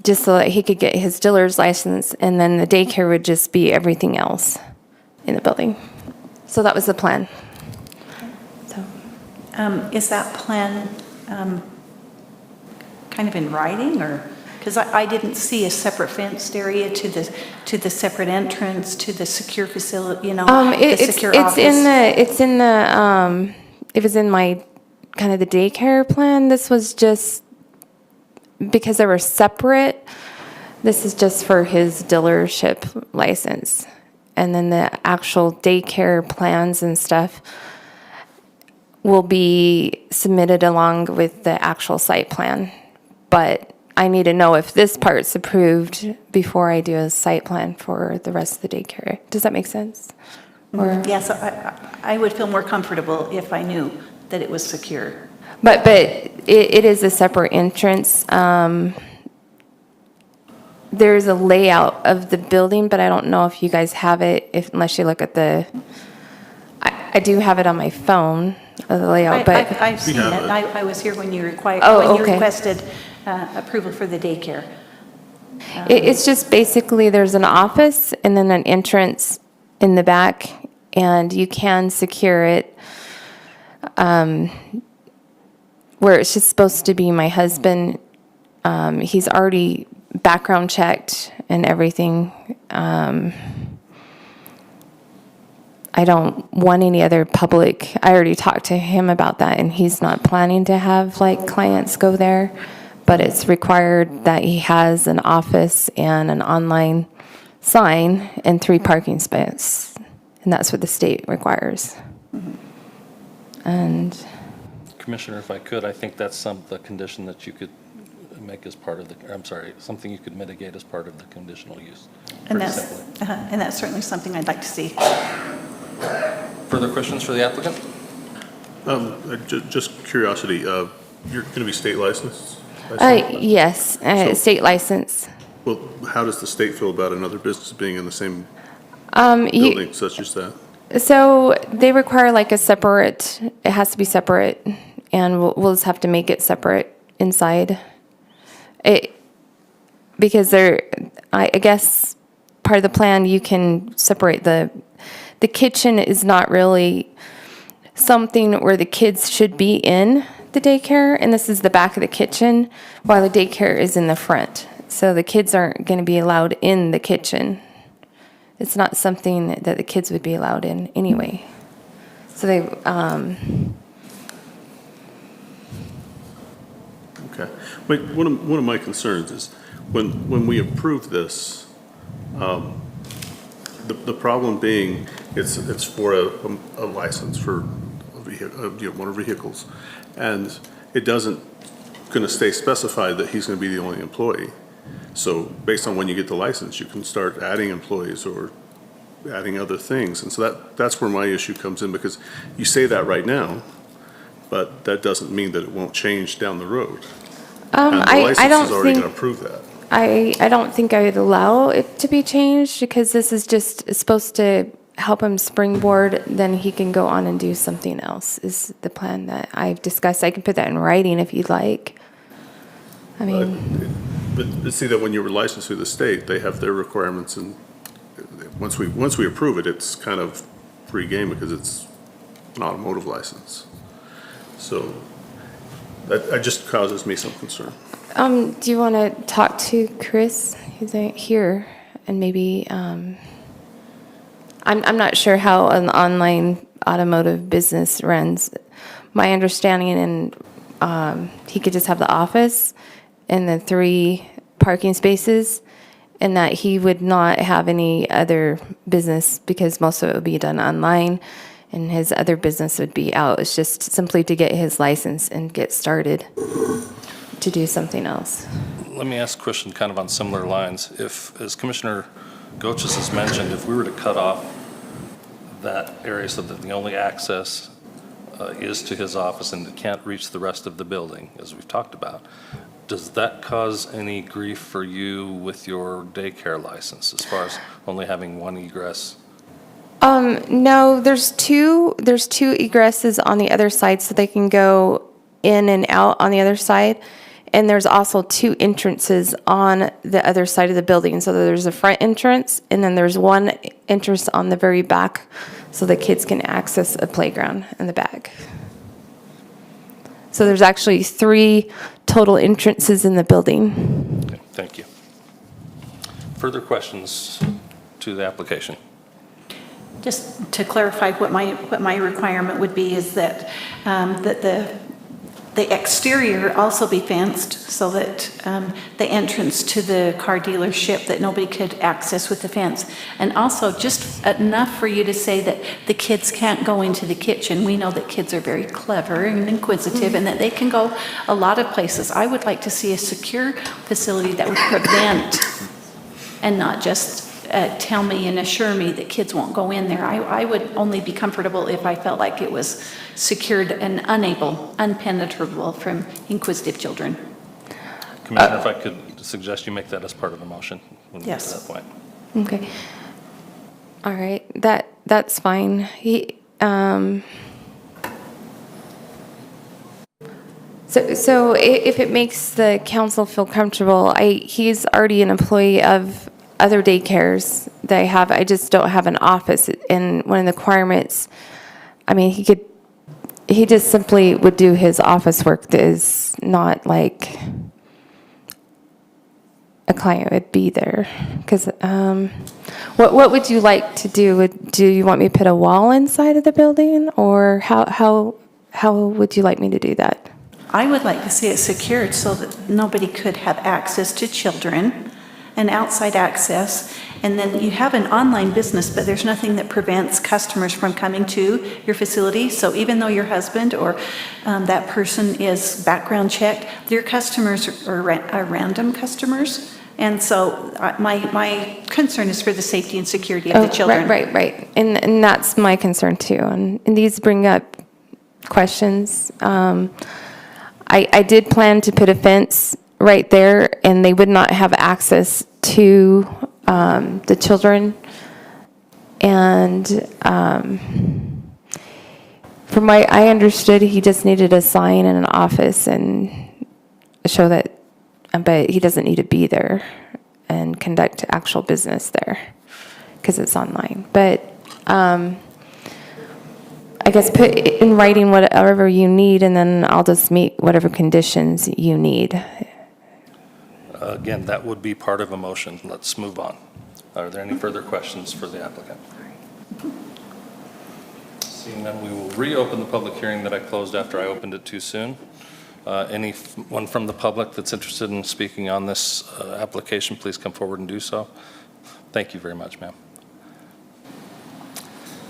just so that he could get his dealer's license, and then the daycare would just be everything else in the building. So that was the plan. So, Is that plan kind of in writing, or, because I didn't see a separate fenced area to the separate entrance, to the secure facility, you know, the secure office? it was in my, kind of the daycare plan. This was just, because they were separate, this is just for his dealership license. And then the actual daycare plans and stuff will be submitted along with the actual site plan. But I need to know if this part's approved before I do a site plan for the rest of the daycare. Does that make sense? Or, Yes, I would feel more comfortable if I knew that it was secure. But it is a separate entrance. There's a layout of the building, but I don't know if you guys have it, unless you look at the, I do have it on my phone, the layout, but. I've seen it. I was here when you Oh, okay. requested approval for the daycare. It's just basically, there's an office and then an entrance in the back, and you can secure it. Where it's just supposed to be my husband. He's already background checked and everything. I don't want any other public. I already talked to him about that, and he's not planning to have like clients go there. But it's required that he has an office and an online sign and 3 parking spaces. And that's what the state requires. And Commissioner, if I could, I think that's the condition that you could make as part of something you could mitigate as part of the conditional use. And pretty that's, simply. and that's certainly something I'd like to see. Further questions for the applicant? Just curiosity, you're going to be state licensed? yes, state license. Well, how does the state feel about another business being in the same building such as that? So they require like a separate, it has to be separate, and we'll just have to make it separate inside. Because I guess part of the plan, you can separate the kitchen is not really something where the kids should be in the daycare, and this is the back of the kitchen, while the daycare is in the front. So the kids aren't going to be allowed in the kitchen. It's not something that the kids would be allowed in anyway. So they, Okay. Wait, one of my concerns is when we approve this, the problem being it's for a license for motor vehicles, and it doesn't going to stay specified that he's going to be the only employee. So based on when you get the license, you can start adding employees or adding other things. And so that's where my issue comes in, because you say that right now, but that doesn't mean that it won't change down the road. And the I don't license is already think, going to prove that. I don't think I would allow it to be changed, because this is just supposed to help him springboard, then he can go on and do something else, is the plan that I've discussed. I can put that in writing if you'd like. I mean, But see that when you were licensed through the state, they have their requirements, and once we approve it, it's kind of free game because it's an automotive license. So that just causes me some concern. do you want to talk to Chris, who's here, and maybe, I'm not sure how an online automotive business runs. My understanding, and he could just have the office and the 3 parking spaces, and that he would not have any other business, because most of it would be done online, and his other business would be out. It's just simply to get his license and get started to do something else. Let me ask a question kind of on similar lines. If, as Commissioner Goches has mentioned, if we were to cut off that area so that the only access is to his office and it can't reach the rest of the building, as we've talked about, does that cause any grief for you with your daycare license, as far as only having one egress? No, there's two egresses on the other side, so they can go in and out on the other side. and there's also 2 entrances on the other side of the building. So there's a front entrance, and then there's one entrance on the very back, so the kids can access a playground in the back. So there's actually 3 total entrances in the building. Okay, thank you. Further questions to the application? Just to clarify, what my requirement would be is that, that the exterior also be fenced so that the entrance to the car dealership, that nobody could access with the fence. And also just enough for you to say that the kids can't go into the kitchen. We know that kids are very clever and inquisitive and that they can go a lot of places. I would like to see a secure facility that would prevent and not just tell me and assure me that kids won't go in there. I would only be comfortable if I felt like it was secured and unpenetrable from inquisitive children. Commissioner, if I could suggest you make that as part of the motion when we get to Yes. that point. Okay. All right, that's fine. So if it makes the council feel comfortable, he's already an employee of other daycares that I have. I just don't have an office, and one of the requirements, I mean, he just simply would do his office work that is not like a client would be there. Because what would you like to do? Do you want me to put a wall inside of the building, or how would you like me to do that? I would like to see it secured so that nobody could have access to children and outside access. And then you have an online business, but there's nothing that prevents customers from coming to your facility. So even though your husband or that person is background checked, your customers are random customers. And so my concern is for the safety and security of the children. Right. And that's my concern too. And these bring up questions. I did plan to put a fence right there, and they would not have access to the children. And from what I understood, he just needed a sign in an office and show that, but he doesn't need to be there and conduct actual business there because it's online. But I guess put in writing whatever you need, and then I'll just meet whatever conditions you need. Again, that would be part of a motion. Let's move on. Are there any further questions for the applicant? Seeing none, we will reopen the public hearing that I closed after I opened it too soon. Anyone from the public that's interested in speaking on this application, please come forward and do so. Thank you very much, ma'am.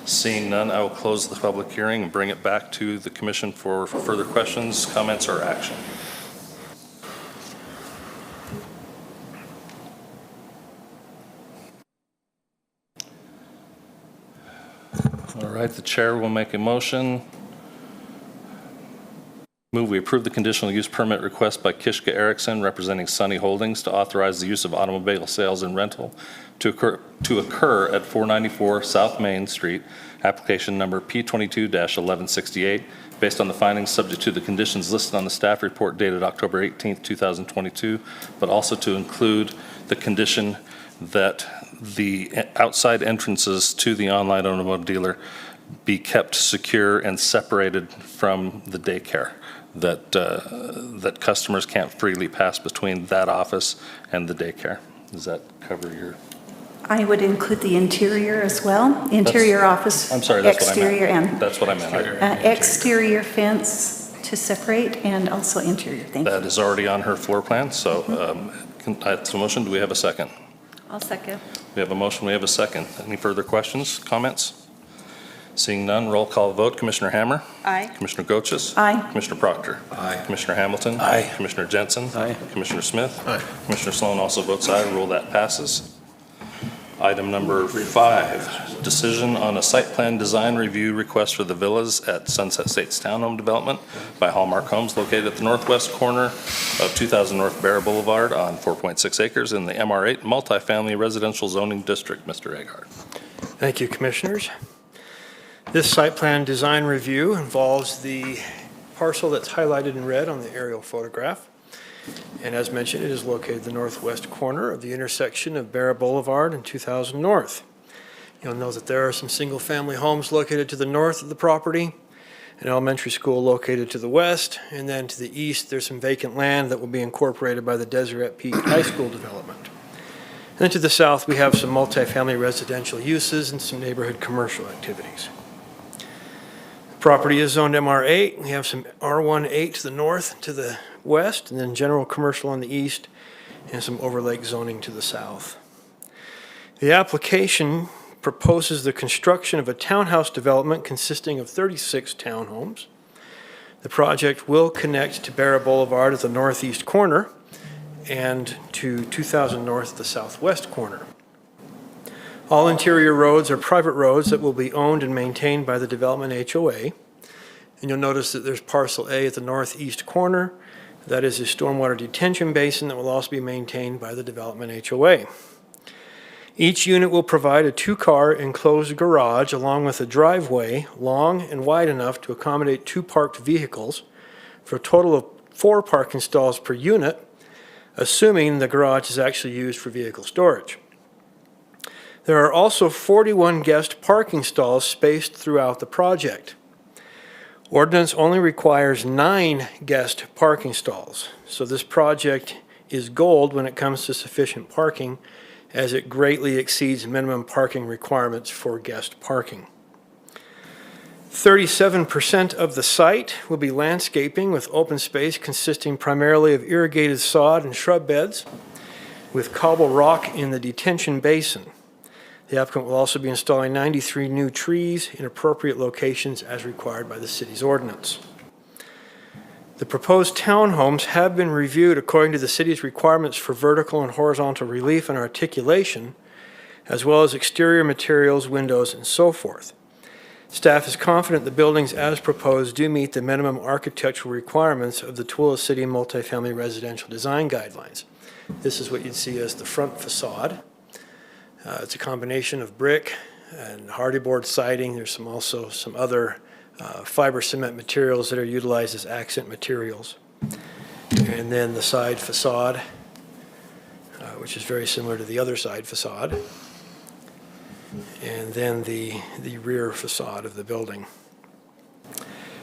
Seeing none, I will close the public hearing and bring it back to the commission for further questions, comments, or action. All right, the chair will make a motion. Move we approve the conditional use permit request by Kishka Erickson representing Sunny Holdings to authorize the use of automobile sales and rental to occur at 494 South Main Street, application number P22-1168, based on the findings subject to the conditions listed on the staff report dated October 18th, 2022, but also to include the condition that the outside entrances to the online automotive dealer be kept secure and separated from the daycare, that customers can't freely pass between that office and the daycare. Does that cover your? I would include the interior as well, interior office. I'm sorry, that's exterior what I meant. and That's what I meant. exterior fence to separate, and also interior. Thank you. That is already on her floor plan, so that's a motion. Do we have a second? I'll second. We have a motion, we have a second. Any further questions, comments? Seeing none, roll call vote. Commissioner Hammer? Aye. Commissioner Goches? Aye. Commissioner Proctor? Aye. Commissioner Hamilton? Aye. Commissioner Jensen? Aye. Commissioner Smith? Aye. Commissioner Sloan also votes aye. Rule that passes. Item number 5, decision on a site plan design review request for the villas at Sunset Estates Townhome Development by Hallmark Homes located at the northwest corner of 2000 North Bear Boulevard on 4.6 acres in the MR8 multifamily residential zoning district. Mr. Agard. Thank you, Commissioners. This site plan design review involves the parcel that's highlighted in red on the aerial photograph. And as mentioned, it is located in the northwest corner of the intersection of Barra Boulevard and 2000 North. You'll note that there are some single-family homes located to the north of the property, an elementary school located to the west, and then to the east, there's some vacant land that will be incorporated by the Deseret Peak High School development. And then to the south, we have some multifamily residential uses and some neighborhood commercial activities. The property is zoned MR8. We have some R18 to the north, to the west, and then general commercial on the east, and some overlake zoning to the south. The application proposes the construction of a townhouse development consisting of 36 townhomes. The project will connect to Barra Boulevard at the northeast corner and to 2000 North at the southwest corner. All interior roads are private roads that will be owned and maintained by the development HOA. And you'll notice that there's parcel A at the northeast corner. That is a stormwater detention basin that will also be maintained by the development HOA. Each unit will provide a 2-car enclosed garage along with a driveway long and wide enough to accommodate 2 parked vehicles for a total of 4 parking stalls per unit, assuming the garage is actually used for vehicle storage. There are also 41 guest parking stalls spaced throughout the project. Ordinance only requires 9 guest parking stalls, so this project is gold when it comes to sufficient parking, as it greatly exceeds minimum parking requirements for guest parking. 37% of the site will be landscaping with open space consisting primarily of irrigated sod and shrub beds with cobble rock in the detention basin. The applicant will also be installing 93 new trees in appropriate locations as required by the city's ordinance. The proposed townhomes have been reviewed according to the city's requirements for vertical and horizontal relief and articulation, as well as exterior materials, windows, and so forth. Staff is confident the buildings as proposed do meet the minimum architectural requirements of the Tooele City Multifamily Residential Design Guidelines. This is what you'd see as the front facade. It's a combination of brick and hardy board siding. There's also some other fiber cement materials that are utilized as accent materials. And then the side facade, which is very similar to the other side facade. And then the rear facade of the building.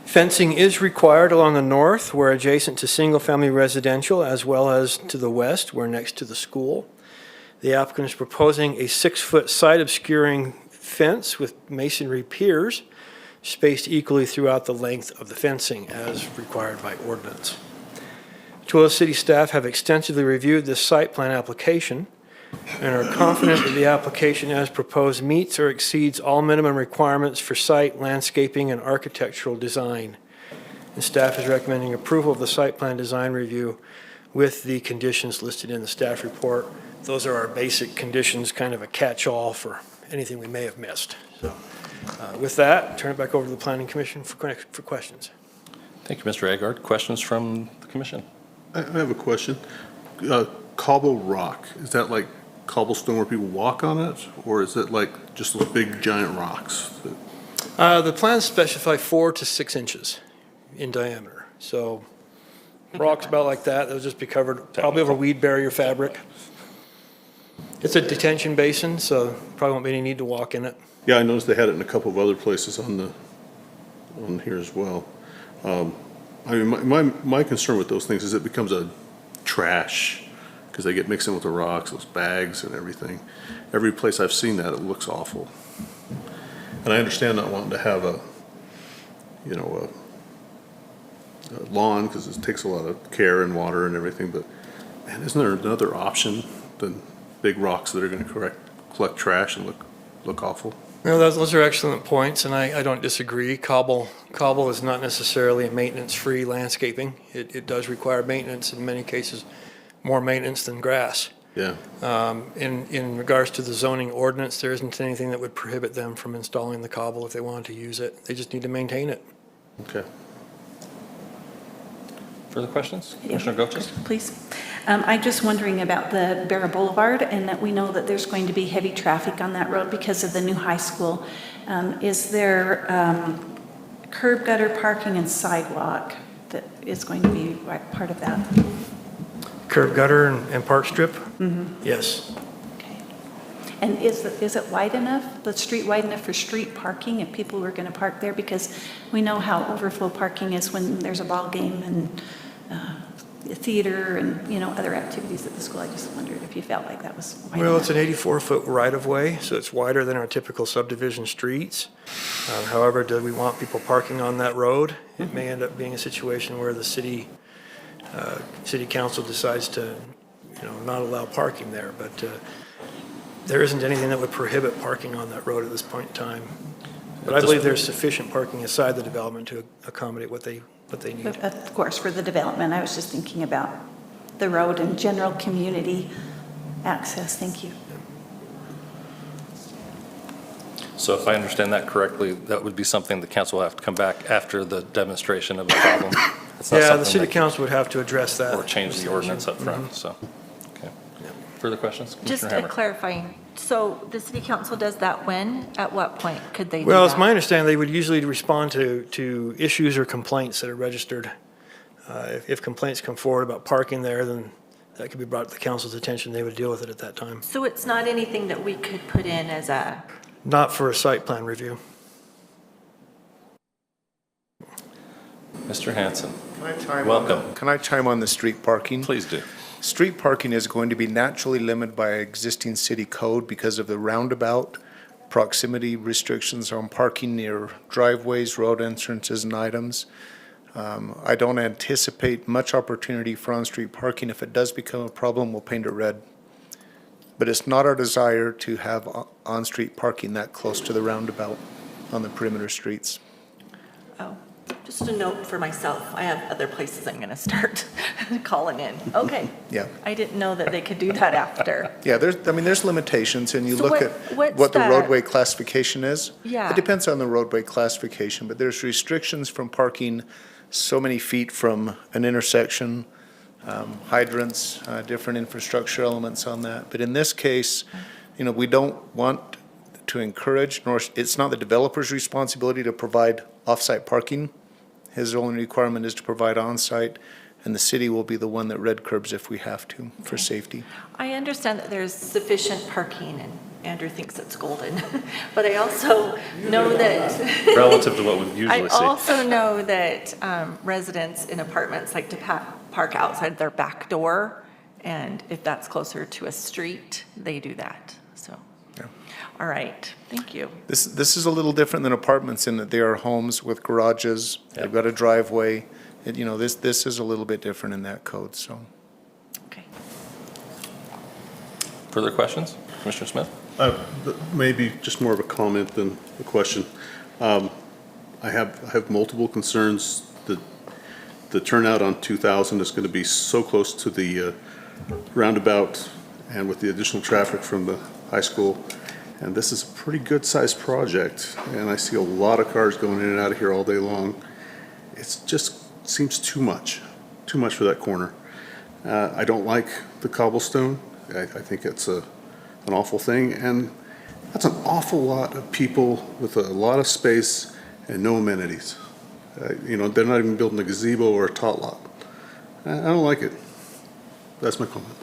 Fencing is required along the north, where adjacent to single-family residential, as well as to the west, where next to the school. The applicant is proposing a 6-foot side obscuring fence with masonry piers spaced equally throughout the length of the fencing as required by ordinance. Tooele City staff have extensively reviewed this site plan application and are confident that the application as proposed meets or exceeds all minimum requirements for site, landscaping, and architectural design. And staff is recommending approval of the site plan design review with the conditions listed in the staff report. Those are our basic conditions, kind of a catch-all for anything we may have missed. So, with that, turn it back over to the Planning Commission for questions. Thank you, Mr. Agard. Questions from the commission? I have a question. Cobble rock, is that like cobblestone where people walk on it? Or is it like just those big giant rocks? The plans specify 4 to 6 inches in diameter. So rocks about like that, they'll just be covered probably over weed barrier fabric. It's a detention basin, so probably won't be any need to walk in it. Yeah, I noticed they had it in a couple of other places on here as well. I mean, my concern with those things is it becomes a trash because they get mixed in with the rocks, those bags and everything. Every place I've seen that, it looks awful. And I understand not wanting to have a lawn because it takes a lot of care and water and everything, but man, isn't there another option than big rocks that are going to collect trash and look awful? No, those are excellent points, and I don't disagree. Cobble is not necessarily a maintenance-free landscaping. It does require maintenance, in many cases, more maintenance than grass. Yeah. In regards to the zoning ordinance, there isn't anything that would prohibit them from installing the cobble if they wanted to use it. They just need to maintain it. Okay. Further questions? Commissioner Goches? Please. I'm just wondering about the Barra Boulevard, and that we know that there's going to be heavy traffic on that road because of the new high school. Is there curb gutter parking and sidewalk that is going to be part of that? Curb gutter and park strip? Yes. Okay. And is it wide enough, the street wide enough for street parking if people were going to park there? Because we know how overflow parking is when there's a ball game and a theater and, other activities at the school. I just wondered if you felt like that was wide Well, enough. it's an 84-foot right-of-way, so it's wider than our typical subdivision streets. However, do we want people parking on that road? It may end up being a situation where the city council decides to, not allow parking there, but there isn't anything that would prohibit parking on that road at this point in time. But I believe there's sufficient parking inside the development to accommodate what they need. Of course, for the development, I was just thinking about the road and general community access. Thank you. So if I understand that correctly, that would be something the council will have to come back after the demonstration of the problem? It's not Yeah, the something city they can- council would have to address that. Or change the ordinance up front, so, okay. Further questions? Just Commissioner Hammer? clarifying, so the city council does that when? At what point could they do Well, it's that? my understanding they would usually respond to issues or complaints that are registered. If complaints come forward about parking there, then that could be brought to the council's attention. They would deal with it at that time. So it's not anything that we could put in as a, Not for a site plan review. Mr. Hanson, Welcome. Can I chime on the street parking? please do. Street parking is going to be naturally limited by existing city code because of the roundabout, proximity restrictions on parking near driveways, road entrances, and items. I don't anticipate much opportunity for on-street parking. If it does become a problem, we'll paint it red. But it's not our desire to have on-street parking that close to the roundabout on the perimeter streets. oh, just a note for myself. I have other places I'm going to start calling in. Okay. Yeah. I didn't know that they could do that after. Yeah, there's limitations, and you So look what- at what's what the that? roadway classification is. Yeah. It depends on the roadway classification, but there's restrictions from parking so many feet from an intersection, hydrants, different infrastructure elements on that. But in this case, we don't want to encourage, nor, it's not the developer's responsibility to provide off-site parking. His only requirement is to provide on-site, and the city will be the one that red curbs if we have to, for safety. I understand that there's sufficient parking, and Andrew thinks it's golden. But I also know that, Relative to what we I usually see. also know that residents in apartments like to park outside their back door. And if that's closer to a street, they do that, so. Yeah. All right, thank you. This is a little different than apartments in that they are homes with garages. They've got a driveway. This is a little bit different in that code, so. Okay. Further questions? Commissioner Smith? Maybe just more of a comment than a question. I have multiple concerns that the turnout on 2000 is going to be so close to the roundabout and with the additional traffic from the high school. And this is a pretty good sized project. And I see a lot of cars going in and out of here all day long. It just seems too much for that corner. I don't like the cobblestone. I think it's an awful thing, and that's an awful lot of people with a lot of space and no amenities. They're not even building a gazebo or a tot lot. I don't like it. That's my comment.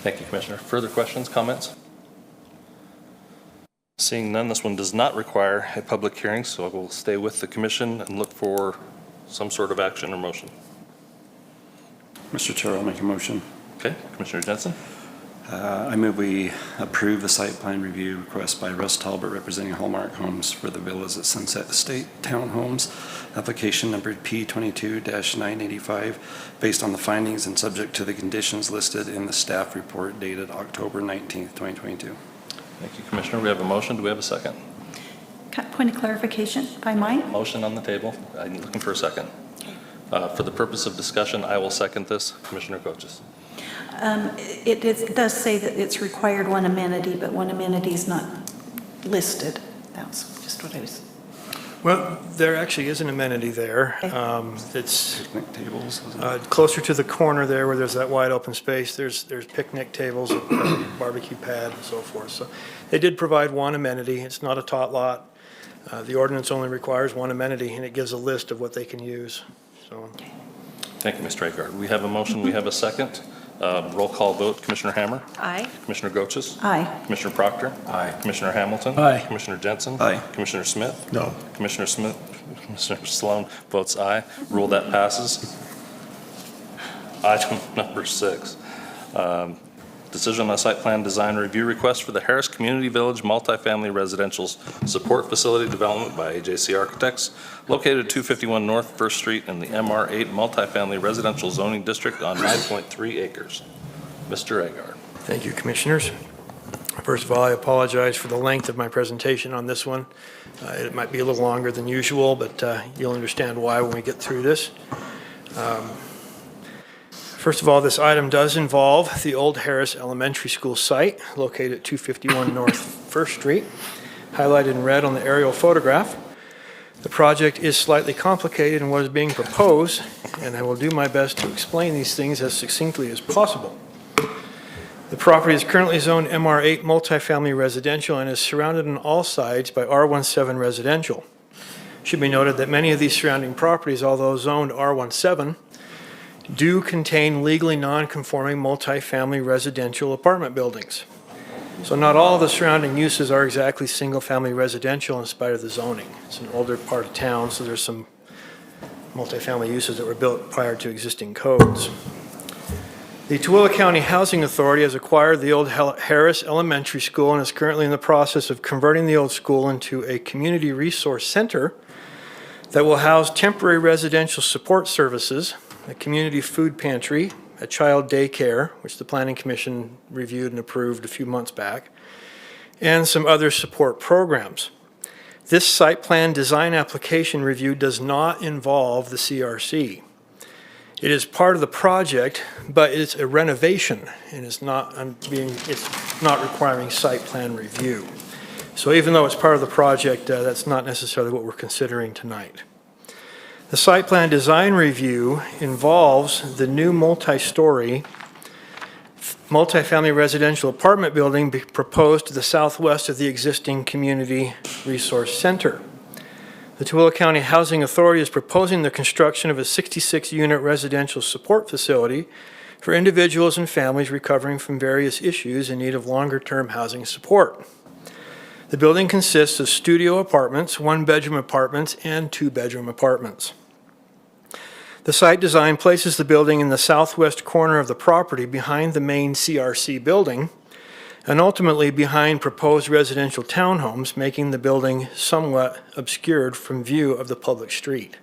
Thank you, Commissioner. Further questions, comments? Seeing none, this one does not require a public hearing, so I will stay with the commission and look for some sort of action or motion. Mr. Chair, I'll make a motion. Okay, Commissioner Jensen? I move we approve the site plan review request by Russ Talbot representing Hallmark Homes for the Villas at Sunset Estate Townhomes, application number P22-985, based on the findings and subject to the conditions listed in the staff report dated October 19th, 2022. Thank you, Commissioner. We have a motion. Do we have a second? Point of clarification, if I might. Motion on the table. I'm looking for a second. For the purpose of discussion, I will second this. Commissioner Coaches. It does say that it's required one amenity, but one amenity is not listed. That's just what I was. Well, there actually is an amenity there. It's Picnic tables. closer to the corner there where there's that wide open space. There's picnic tables, a barbecue pad, and so forth. So they did provide one amenity. It's not a tot lot. The ordinance only requires one amenity, and it gives a list of what they can use. So. Thank you, Ms. Tragard. We have a motion. We have a second. Roll call vote, Commissioner Hammer? Aye. Commissioner Goches? Aye. Commissioner Proctor? Aye. Commissioner Hamilton? Aye. Commissioner Jensen? Aye. Commissioner Smith? No. Commissioner Sloan votes aye. Rule that passes. Item number 6. Decision on a site plan design review request for the Harris Community Village Multifamily Residential Support Facility Development by AJC Architects, located at 251 North First Street in the MR8 Multifamily Residential Zoning District on 9.3 acres. Mr. Agard. Thank you, Commissioners. First of all, I apologize for the length of my presentation on this one. It might be a little longer than usual, but you'll understand why when we get through this. First of all, this item does involve the old Harris Elementary School site located at 251 North First Street, highlighted in red on the aerial photograph. The project is slightly complicated in what is being proposed, and I will do my best to explain these things as succinctly as possible. The property is currently zoned MR8 multifamily residential and is surrounded on all sides by R17 residential. It should be noted that many of these surrounding properties, although zoned R17, do contain legally non-conforming multifamily residential apartment buildings. So not all of the surrounding uses are exactly single-family residential in spite of the zoning. It's an older part of town, so there's some multifamily uses that were built prior to existing codes. The Tooele County Housing Authority has acquired the old Harris Elementary School and is currently in the process of converting the old school into a community resource center that will house temporary residential support services, a community food pantry, a child daycare, which the Planning Commission reviewed and approved a few months back, and some other support programs. This site plan design application review does not involve the CRC. It is part of the project, but it's a renovation and it's not requiring site plan review. So even though it's part of the project, that's not necessarily what we're considering tonight. The site plan design review involves the new multi-story multifamily residential apartment building proposed to the southwest of the existing community resource center. The Tooele County Housing Authority is proposing the construction of a 66-unit residential support facility for individuals and families recovering from various issues in need of longer-term housing support. The building consists of studio apartments, one-bedroom apartments, and two-bedroom apartments. The site design places the building in the southwest corner of the property behind the main CRC building and ultimately behind proposed residential townhomes, making the building somewhat obscured from view of the public street.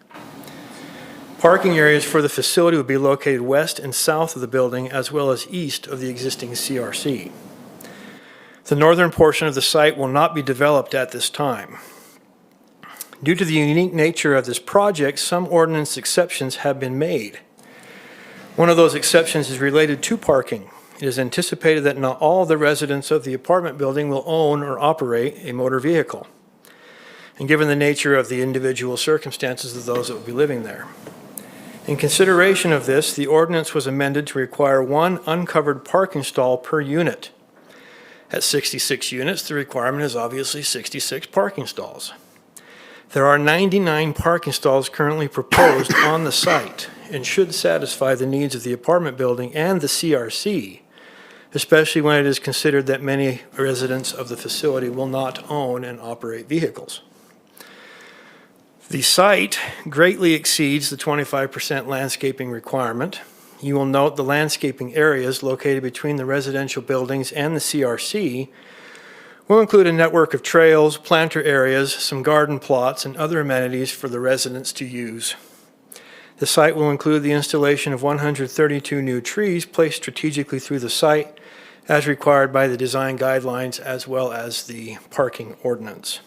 Parking areas for the facility will be located west and south of the building as well as east of the existing CRC. The northern portion of the site will not be developed at this time. Due to the unique nature of this project, some ordinance exceptions have been made. One of those exceptions is related to parking. It is anticipated that not all of the residents of the apartment building will own or operate a motor vehicle, and given the nature of the individual circumstances of those that will be living there. In consideration of this, the ordinance was amended to require one uncovered parking stall per unit. At 66 units, the requirement is obviously 66 parking stalls. There are 99 parking stalls currently proposed on the site and should satisfy the needs of the apartment building and the CRC, especially when it is considered that many residents of the facility will not own and operate vehicles. The site greatly exceeds the 25% landscaping requirement. You will note the landscaping areas located between the residential buildings and the CRC will include a network of trails, planter areas, some garden plots, and other amenities for the residents to use. The site will include the installation of 132 new trees placed strategically through the site as required by the design guidelines as well as the parking ordinance.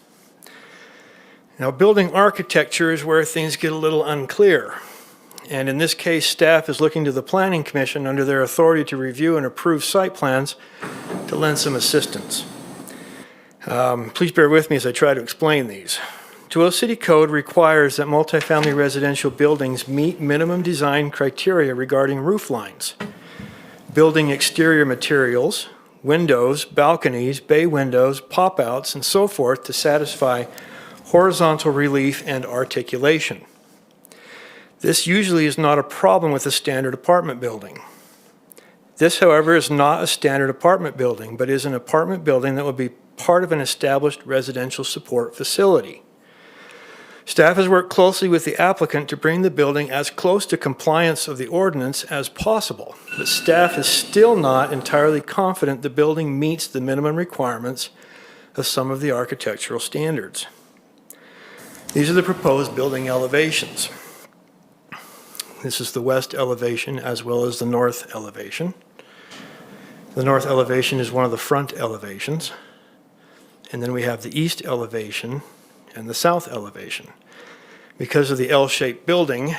Now, building architecture is where things get a little unclear. And in this case, staff is looking to the Planning Commission under their authority to review and approve site plans to lend some assistance. Please bear with me as I try to explain these. Tooele City Code requires that multifamily residential buildings meet minimum design criteria regarding roof lines, building exterior materials, windows, balconies, bay windows, pop-outs, and so forth to satisfy horizontal relief and articulation. This usually is not a problem with a standard apartment building. This, however, is not a standard apartment building, but is an apartment building that will be part of an established residential support facility. Staff has worked closely with the applicant to bring the building as close to compliance of the ordinance as possible, but staff is still not entirely confident the building meets the minimum requirements of some of the architectural standards. These are the proposed building elevations. This is the west elevation as well as the north elevation. The north elevation is one of the front elevations. And then we have the east elevation and the south elevation. Because of the L-shaped building,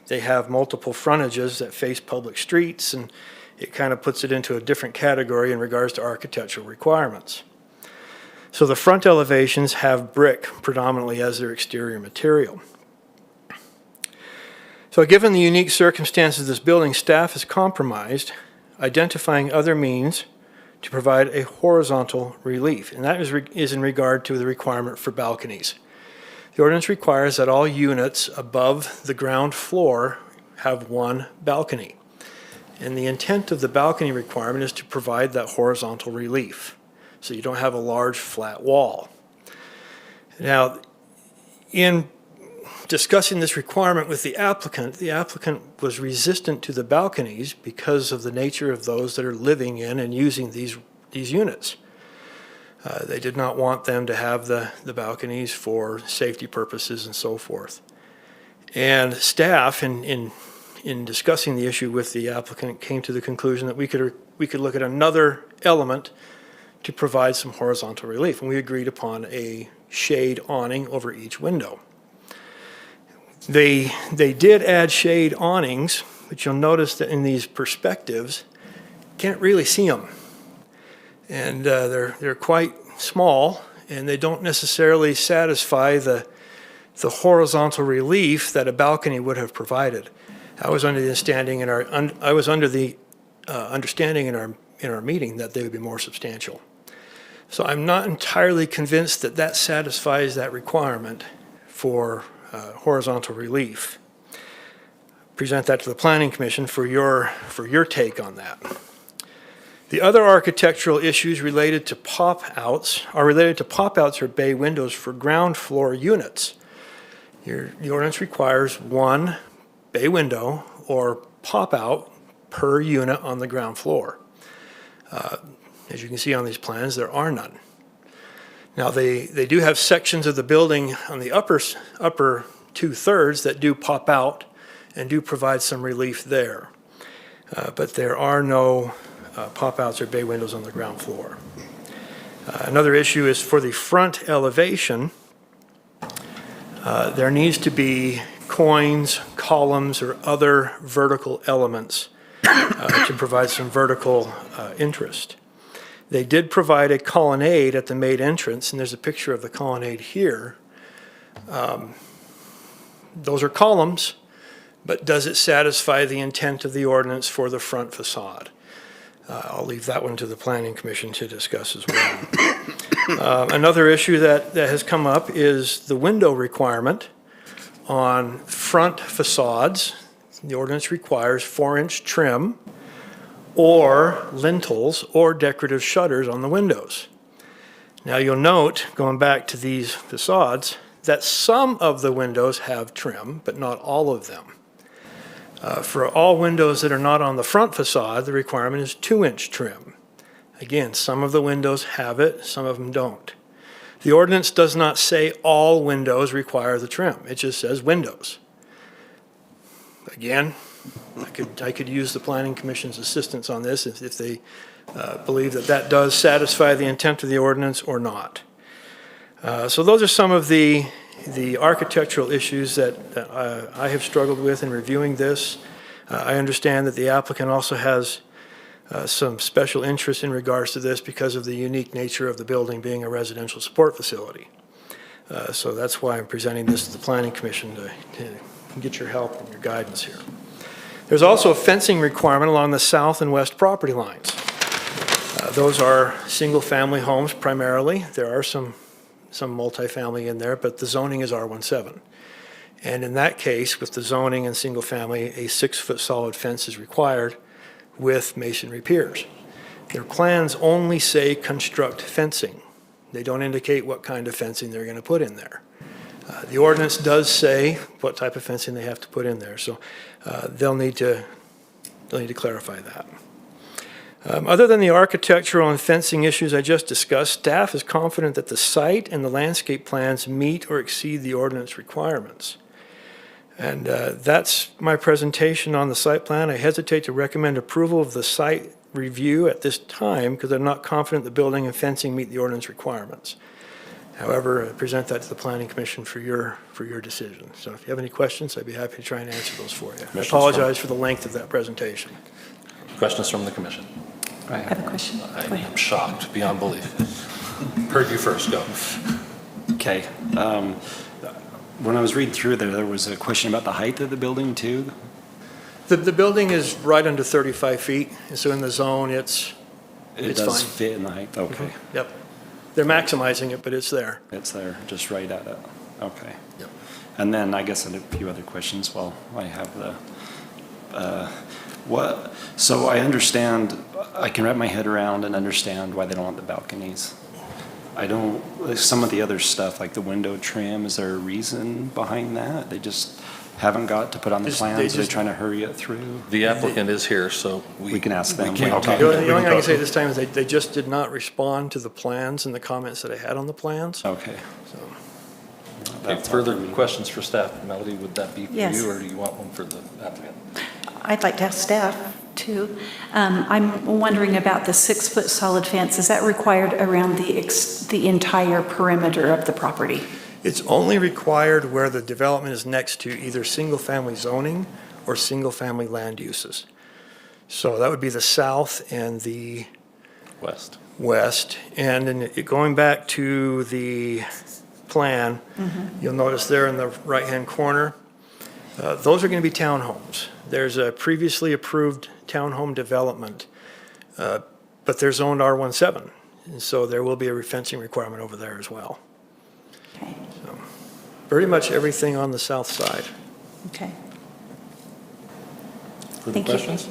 they have multiple frontages that face public streets, and it kind of puts it into a different category in regards to architectural requirements. So the front elevations have brick predominantly as their exterior material. So given the unique circumstances of this building, staff has compromised, identifying other means to provide a horizontal relief, and that is in regard to the requirement for balconies. The ordinance requires that all units above the ground floor have one balcony, and the intent of the balcony requirement is to provide that horizontal relief, so you don't have a large flat wall. Now, in discussing this requirement with the applicant was resistant to the balconies because of the nature of those that are living in and using these units. They did not want them to have the balconies for safety purposes and so forth. And staff, in discussing the issue with the applicant, came to the conclusion that we could look at another element to provide some horizontal relief, and we agreed upon a shade awning over each window. They did add shade awnings, but you'll notice that in these perspectives, can't really see them. And they're quite small, and they don't necessarily satisfy the horizontal relief that a balcony would have provided. I was under the understanding in our meeting that they would be more substantial. So I'm not entirely convinced that that satisfies that requirement for horizontal relief. Present that to the Planning Commission for your take on that. The other architectural issues related to pop-outs or bay windows for ground floor units. The ordinance requires one bay window or pop-out per unit on the ground floor. As you can see on these plans, there are none. Now, they do have sections of the building on the upper two-thirds that do pop out and do provide some relief there. But there are no pop-outs or bay windows on the ground floor. Another issue is for the front elevation, there needs to be coins, columns, or other vertical elements to provide some vertical interest. They did provide a colonnade at the main entrance, and there's a picture of the colonnade here. Those are columns, but does it satisfy the intent of the ordinance for the front facade? I'll leave that one to the Planning Commission to discuss as well. Another issue that has come up is the window requirement on front facades. The ordinance requires 4-inch trim or lintels or decorative shutters on the windows. Now you'll note, going back to these facades, that some of the windows have trim, but not all of them. For all windows that are not on the front facade, the requirement is 2-inch trim. Again, some of the windows have it, some of them don't. The ordinance does not say all windows require the trim. It just says windows. Again, I could use the Planning Commission's assistance on this if they believe that does satisfy the intent of the ordinance or not. So those are some of the architectural issues that I have struggled with in reviewing this. I understand that the applicant also has some special interest in regards to this because of the unique nature of the building being a residential support facility. So that's why I'm presenting this to the Planning Commission to get your help and your guidance here. There's also a fencing requirement along the south and west property lines. Those are single-family homes primarily. There are some multifamily in there, but the zoning is R17. And in that case, with the zoning and single-family, a 6-foot solid fence is required with masonry piers. Their plans only say construct fencing. They don't indicate what kind of fencing they're going to put in there. The ordinance does say what type of fencing they have to put in there, so they'll need to clarify that. Other than the architectural and fencing issues I just discussed, staff is confident that the site and the landscape plans meet or exceed the ordinance requirements. And that's my presentation on the site plan. I hesitate to recommend approval of the site review at this time because I'm not confident the building and fencing meet the ordinance requirements. However, I present that to the Planning Commission for your decision. So if you have any questions, I'd be happy to try and answer those for you. I apologize for the length of that presentation. Questions from the commission? I have a question. Go I ahead. am shocked beyond belief. Heard you first, go. Okay. When I was reading through there was a question about the height of the building too. The building is right under 35 feet, and so in the zone, it's It fine. does fit in the height, okay. Yep. They're maximizing it, but it's there. It's there, just right at it, okay. Yep. And then I guess I had a few other questions while I have the, so I understand, I can wrap my head around and understand why they don't want the balconies. I don't, some of the other stuff, like the window trim, is there a reason behind that? They just haven't got to put on the plans, they're trying to hurry it through? The applicant is here, so We can ask them. can Okay. The only thing I can say this time is they just did not respond to the plans and the comments that I had on the plans. Okay. So, Okay, further questions for staff? Melody, would that be for Yes. you, or do you want one for the applicant? I'd like to ask staff, too. I'm wondering about the 6-foot solid fence. Is that required around the entire perimeter of the property? it's only required where the development is next to either single-family zoning or single-family land uses. So that would be the south and the West. west. And then going back to the plan, you'll notice there in the right-hand corner, those are going to be townhomes. There's a previously approved townhome development, but they're zoned R17. And so there will be a refencing requirement over there as well. Okay. So, pretty much everything on the south side. Okay. Further Thank you. questions?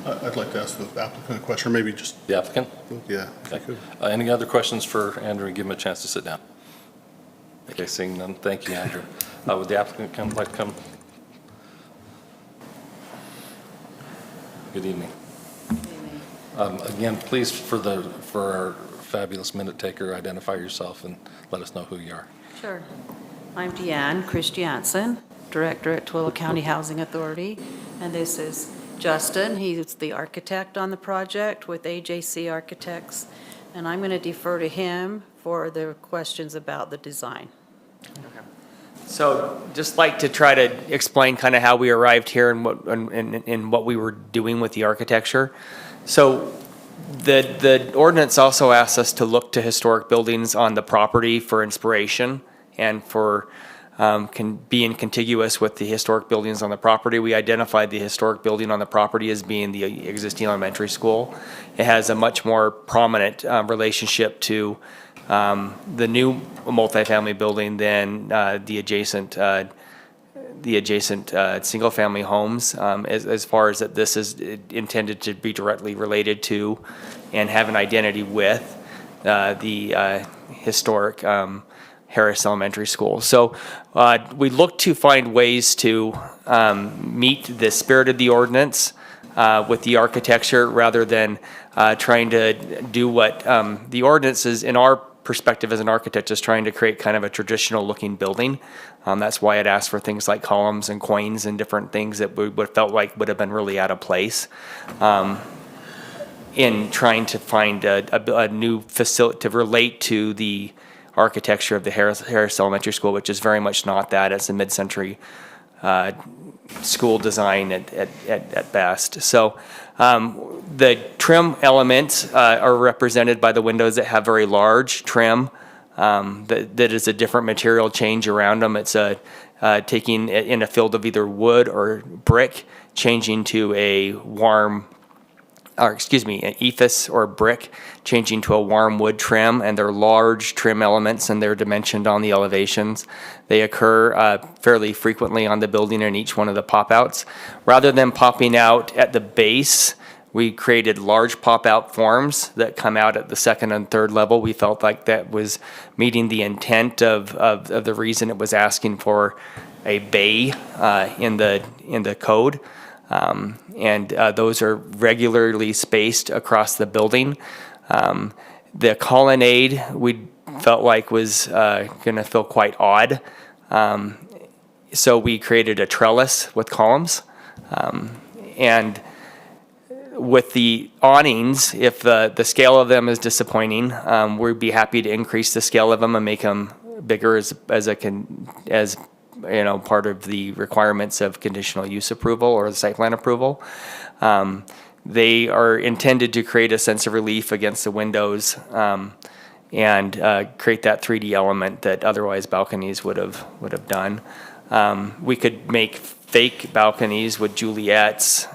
I'd like to ask the applicant a question, or maybe just, The applicant? yeah, if I Okay. could. Any other questions for Andrew? Give him a chance to sit down. Okay, seeing none. Thank you, Andrew. Would the applicant like to come? Good evening. Again, please, for our fabulous minute taker, identify yourself and let us know who you are. Sure. I'm Deanne Christiansen, Director at Tooele County Housing Authority, and this is Justin. He's the architect on the project with AJC Architects, and I'm going to defer to him for the questions about the design. So just like to try to explain kind of how we arrived here and what we were doing with the architecture. So the ordinance also asks us to look to historic buildings on the property for inspiration and for being contiguous with the historic buildings on the property. We identified the historic building on the property as being the existing elementary school. It has a much more prominent relationship to the new multifamily building than the adjacent single-family homes, as far as that this is intended to be directly related to and have an identity with the historic Harris Elementary School. So we look to find ways to meet the spirit of the ordinance with the architecture rather than trying to do what the ordinance is, in our perspective as an architect, is trying to create kind of a traditional looking building. That's why it asked for things like columns and quains and different things that we would felt like would have been really out of place in trying to find a new facility to relate to the architecture of the Harris Elementary School, which is very much not that. It's a mid-century school design at best. So the trim elements are represented by the windows that have very large trim. That is a different material change around them. It's taking in a field of either wood or brick, changing to a warm an ephes or brick, changing to a warm wood trim, and they're large trim elements and they're dimensioned on the elevations. They occur fairly frequently on the building in each one of the pop-outs. Rather than popping out at the base, we created large pop-out forms that come out at the second and third level. We felt like that was meeting the intent of the reason it was asking for a bay in the code. Those are regularly spaced across the building. The colonnade we felt like was going to feel quite odd. So we created a trellis with columns. And with the awnings, if the scale of them is disappointing, we'd be happy to increase the scale of them and make them bigger as part of the requirements of conditional use approval or the site plan approval. They are intended to create a sense of relief against the windows and create that 3D element that otherwise balconies would have done. We could make fake balconies with Juliet's.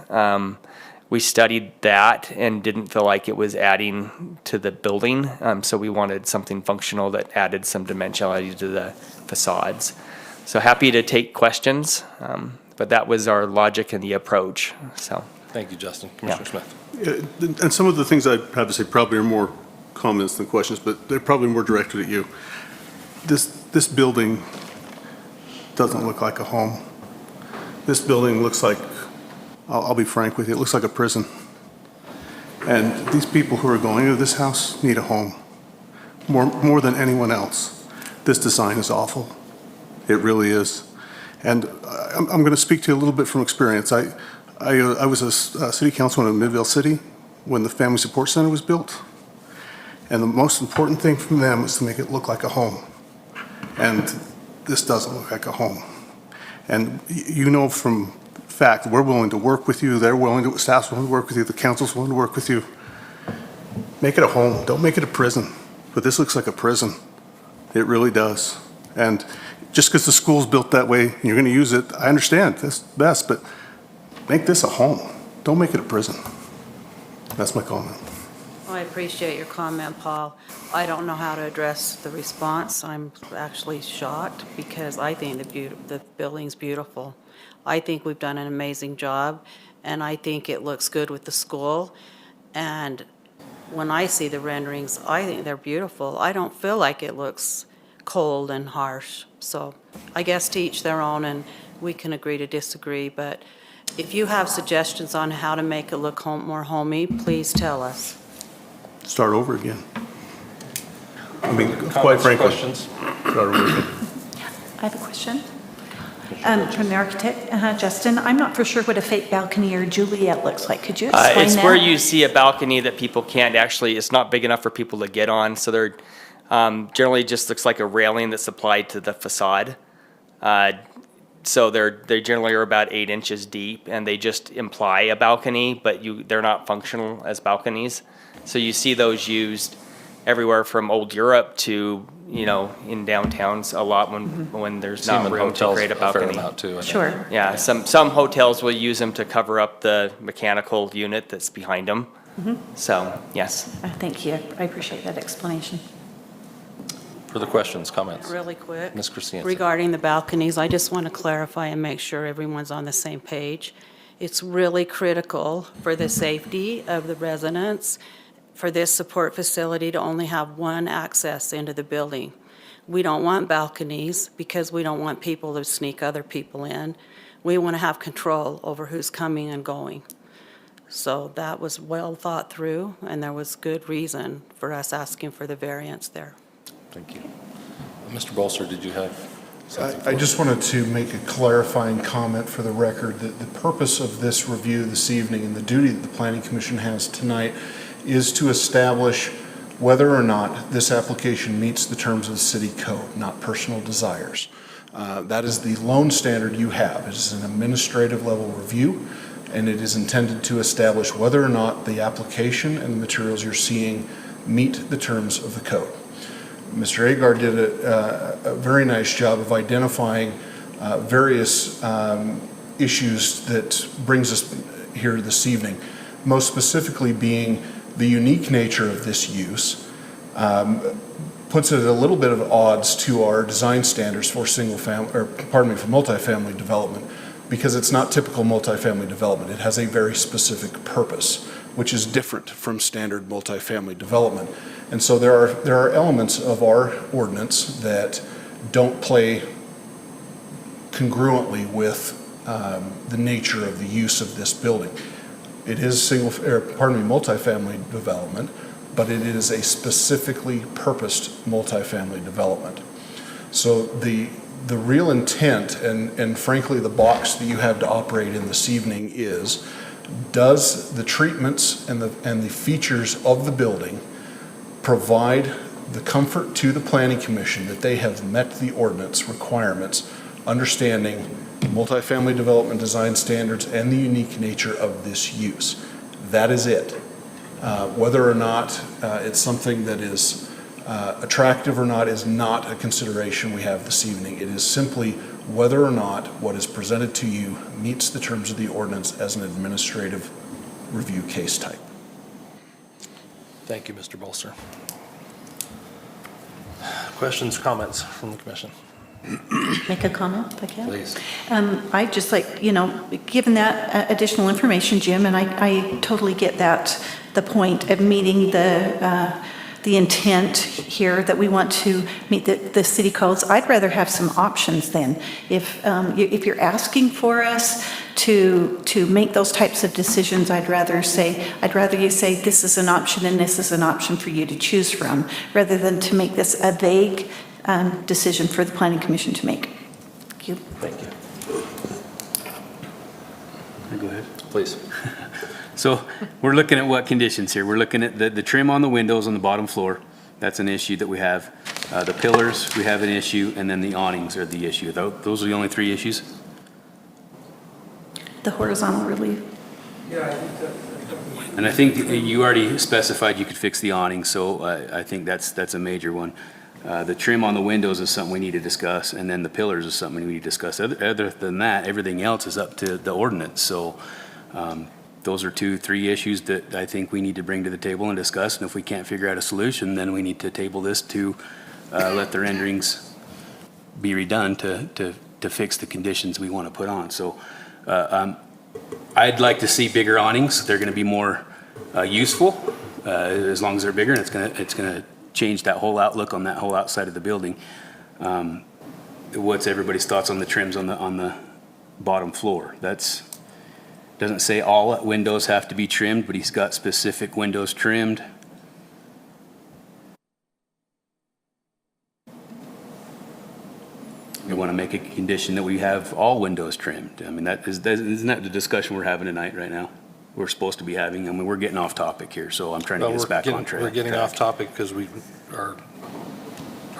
We studied that and didn't feel like it was adding to the building, so we wanted something functional that added some dimensionality to the facades. So happy to take questions, but that was our logic and the approach. So Thank you, Justin. Commissioner Smith. Yeah, and some of the things I have to say probably are more comments than questions, but they're probably more directed at you. This building doesn't look like a home. This building looks like, I'll be frank with you, it looks like a prison. And these people who are going into this house need a home, more than anyone else. This design is awful. It really is. And I'm going to speak to you a little bit from experience. I was a city councilman in Midvale City when the Family Support Center was built. And the most important thing from them is to make it look like a home. And this doesn't look like a home. And you know from fact, we're willing to work with you, staff's willing to work with you, the council's willing to work with you. Make it a home, don't make it a prison. But this looks like a prison. It really does. And just because the school's built that way, and you're gonna use it, I understand, that's best, but make this a home. Don't make it a prison. That's my comment. Well, I appreciate your comment, Paul. I don't know how to address the response. I'm actually shocked because I think the building's beautiful. I think we've done an amazing job, and I think it looks good with the school. And when I see the renderings, I think they're beautiful. I don't feel like it looks cold and harsh. So I guess to each their own, and we can agree to disagree. But if you have suggestions on how to make it look more homey, please tell us. Start over again. I mean, quite frankly. Questions? Start over again. I have a question. From the architect, Justin, I'm not for sure what a fake balcony or Juliet looks like. Could you explain that? It's where you see a balcony that people can't actually, it's not big enough for people to get on. So they're generally just looks like a railing that's applied to the facade. So they generally are about 8 inches deep, and they just imply a balcony, but they're not functional as balconies. So you see those used everywhere from old Europe to, in downtowns a lot when there's not room to create a balcony. Sure. Yeah, some hotels will use them to cover up the mechanical unit that's behind them. So, yes. Thank you. I appreciate that explanation. Further questions, comments? Really quick. Ms. Christiansen. Regarding the balconies, I just want to clarify and make sure everyone's on the same page. It's really critical for the safety of the residents for this support facility to only have one access into the building. We don't want balconies because we don't want people to sneak other people in. We want to have control over who's coming and going. So that was well thought through, and there was good reason for us asking for the variance there. Thank you. Mr. Bolser, did you have something? I just wanted to make a clarifying comment for the record that the purpose of this review this evening and the duty that the Planning Commission has tonight is to establish whether or not this application meets the terms of the city code, not personal desires. That is the lone standard you have. It is an administrative level review, and it is intended to establish whether or not the application and the materials you're seeing meet the terms of the code. Mr. Agar did a very nice job of identifying various issues that brings us here this evening. most specifically being the unique nature of this use, puts it at a little bit of odds to our design standards for for multifamily development, because it's not typical multifamily development. It has a very specific purpose, which is different from standard multifamily development. And so there are elements of our ordinance that don't play congruently with the nature of the use of this building. It is multifamily development, but it is a specifically purposed multifamily development. So the real intent, and frankly the box that you have to operate in this evening is, does the treatments and the features of the building provide the comfort to the Planning Commission that they have met the ordinance requirements, understanding multifamily development design standards and the unique nature of this use? That is it. Whether or not it's something that is attractive or not is not a consideration we have this evening. It is simply whether or not what is presented to you meets the terms of the ordinance as an administrative review case type. Thank you, Mr. Bolster. Questions, comments from the commission? Make a comment if I can? Please. I'd just like, given that additional information, Jim, and I totally get that, the point of meeting the intent here that we want to meet the city codes. I'd rather have some options then. If you're asking for us to make those types of decisions, I'd rather you say this is an option and this is an option for you to choose from, rather than to make this a vague decision for the Planning Commission to make. Thank you. Thank you. Go ahead. Please. So we're looking at what conditions here? We're looking at the trim on the windows on the bottom floor. That's an issue that we have. The pillars, we have an issue, and then the awnings are the issue. Those are the only three issues? The horizontal relief. And I think you already specified you could fix the awning, so I think that's a major one. The trim on the windows is something we need to discuss, and then the pillars is something we need to discuss. Other than that, everything else is up to the ordinance. So those are 2-3 issues that I think we need to bring to the table and discuss. And if we can't figure out a solution, then we need to table this to let the renderings be redone to fix the conditions we want to put on. So I'd like to see bigger awnings. They're going to be more useful as long as they're bigger, and it's going to change that whole outlook on that whole outside of the building. What's everybody's thoughts on the trims on the bottom floor? Doesn't say all windows have to be trimmed, but he's got specific windows trimmed. We want to make a condition that we have all windows trimmed. I mean, isn't that the discussion we're having tonight right now? We're supposed to be having. I mean, we're getting off topic here, so I'm trying to get us back on track. We're getting off topic because our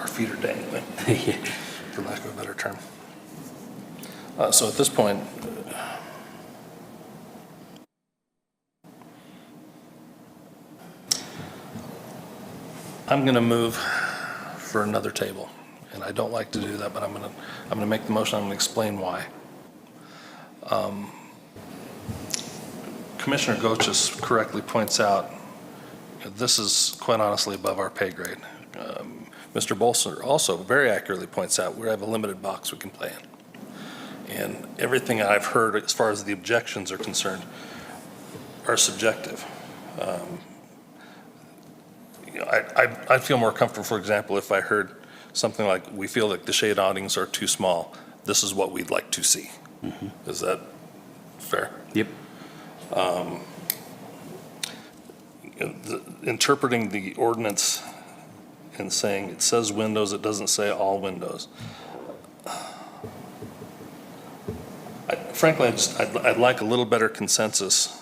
feet are dangling, for lack of a better term. So at this point, I'm going to move for another table, and I don't like to do that, but I'm going to make the motion. I'm going to explain why. Commissioner Goches correctly points out this is quite honestly above our pay grade. Mr. Bolster also very accurately points out we have a limited box we can play in. And everything I've heard as far as the objections are concerned are subjective. I'd feel more comfortable, for example, if I heard something like, we feel like the shade awnings are too small. This is what we'd like to see. Mm-hmm. Is that fair? Yep. Interpreting the ordinance and saying it says windows, it doesn't say all windows. Frankly, I'd like a little better consensus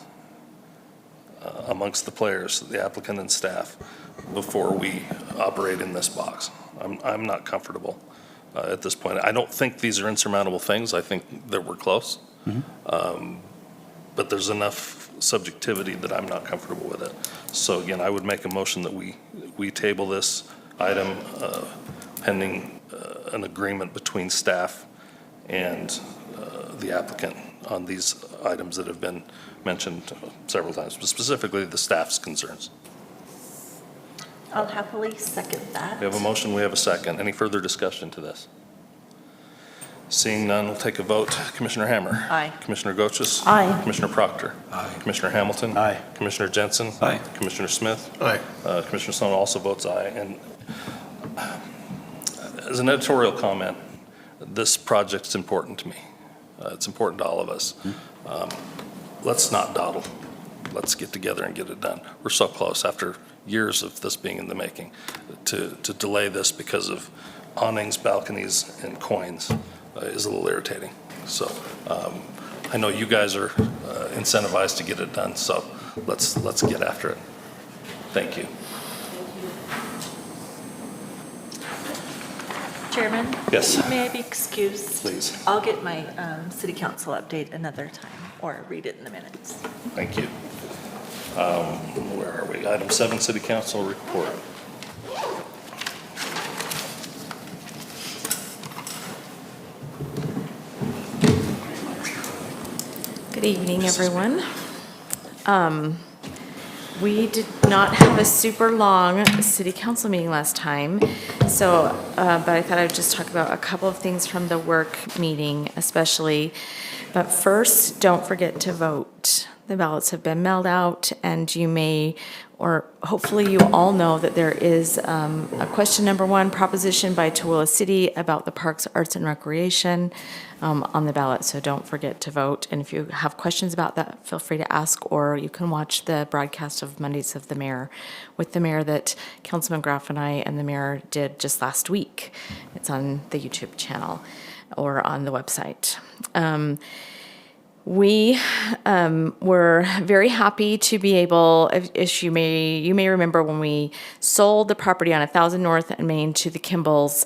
amongst the players, the applicant and staff, before we operate in this box. I'm not comfortable at this point. I don't think these are insurmountable things. I think that we're close. Mm-hmm. But there's enough subjectivity that I'm not comfortable with it. So again, I would make a motion that we table this item pending an agreement between staff and the applicant on these items that have been mentioned several times, but specifically the staff's concerns. I'll happily second that. We have a motion, we have a second. Any further discussion to this? Seeing none, we'll take a vote. Commissioner Hammer? Aye. Commissioner Goches? Aye. Commissioner Proctor? Aye. Commissioner Hamilton? Aye. Commissioner Jensen? Aye. Commissioner Smith? Aye. Commissioner Sloan also votes aye. And as an editorial comment, this project is important to me. It's important to all of us. Let's not dawdle. Let's get together and get it done. We're so close after years of this being in the making. To delay this because of awnings, balconies, and coins is a little irritating. So I know you guys are incentivized to get it done, so let's get after it. Thank you. Chairman? Yes. May I be excused? Please. I'll get my city council update another time, or read it in the minutes. Thank you. Where are we? Item 7, City Council report. Good evening, everyone. We did not have a super long city council meeting last time, so, but I thought I'd just talk about a couple of things from the work meeting especially. But first, don't forget to vote. The ballots have been mailed out, and you may, or hopefully you all know that there is a question number 1 proposition by Tooele City about the Parks, Arts, and Recreation on the ballot, so don't forget to vote. And if you have questions about that, feel free to ask, or you can watch the broadcast of Mondays of the Mayor with the Mayor that Councilman Graff and I and the Mayor did just last week. It's on the YouTube channel or on the website. We were very happy to be able, if you may remember when we sold the property on 1000 North and Main to the Kimballs,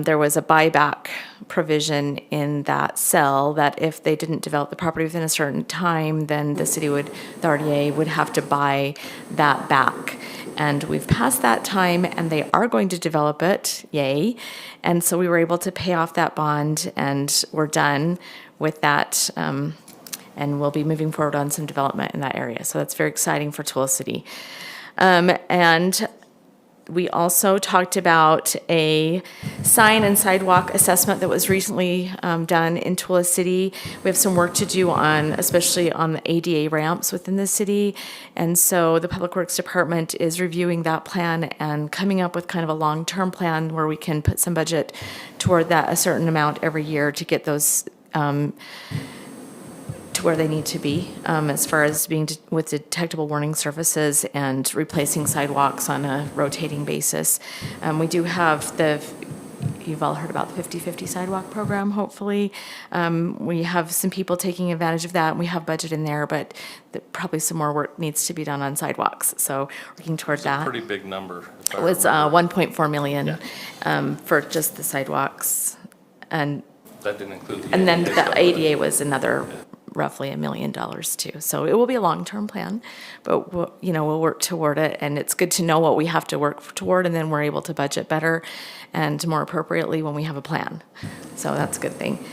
there was a buyback provision in that sell that if they didn't develop the property within a certain time, then the city would, the RDA would have to buy that back. And we've passed that time, and they are going to develop it, yay. And so we were able to pay off that bond, and we're done with that, and we'll be moving forward on some development in that area. So that's very exciting for Tooele City. And we also talked about a sign and sidewalk assessment that was recently done in Tooele City. We have some work to do on, especially on the ADA ramps within the city. And so the Public Works Department is reviewing that plan and coming up with kind of a long-term plan where we can put some budget toward that, a certain amount every year to get those to where they need to be as far as being with detectable warning surfaces and replacing sidewalks on a rotating basis. We do have you've all heard about the 50/50 sidewalk program, hopefully. We have some people taking advantage of that, and we have budget in there, but probably some more work needs to be done on sidewalks, so working toward that. Pretty big number. It was 1.4 million for just the sidewalks. And that didn't include the and then ADA the stuff, ADA was another roughly $1 million too. So it will be a long-term plan, but we'll work toward it. And it's good to know what we have to work toward, and then we're able to budget better and more appropriately when we have a plan. So that's a good thing.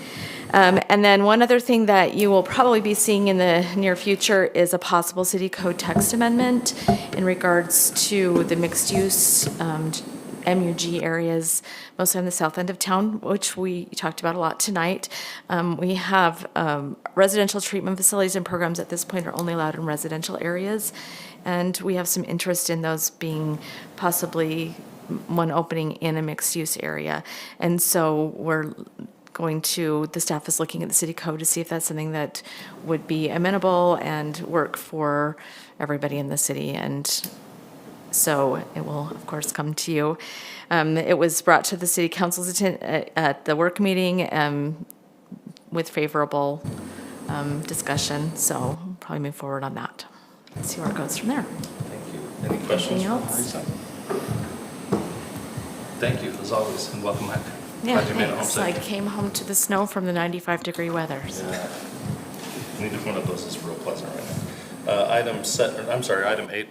And then one other thing that you will probably be seeing in the near future is a possible city code text amendment in regards to the mixed use MUG areas, mostly on the south end of town, which we talked about a lot tonight. We have residential treatment facilities and programs at this point are only allowed in residential areas, and we have some interest in those being possibly one opening in a mixed-use area. And so the staff is looking at the city code to see if that's something that would be amenable and work for everybody in the city. And so it will, of course, come to you. It was brought to the city council's attention at the work meeting with favorable discussion. So we'll probably move forward on that. Let's see where it goes from there. Thank you. Any questions? Anything else? Thank you, as always, and welcome back. Yeah, Glad you made it home thanks. I safe. came home to the snow from the 95-degree weather. So. Yeah. Neither one of those is real pleasant right now. Item 8,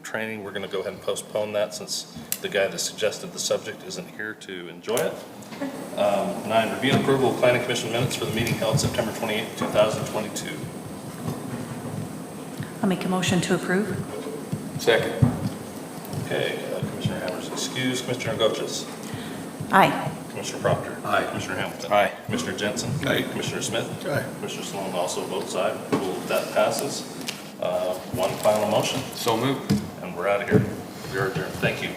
training. We're going to go ahead and postpone that since the guy that suggested the subject isn't here to enjoy it. 9, review and approval of planning commission minutes for the meeting held September 28, 2022. I'll make a motion to approve. Second. Okay, Commissioner Hammers excused. Commissioner Goches. Aye. Commissioner Proctor. Aye. Commissioner Hamilton. Aye. Commissioner Jensen. Aye. Commissioner Smith. Aye. Commissioner Sloan also votes aye. Cool, that passes. One final motion, So moved. and we're out of here. We are adjourned. Thank you.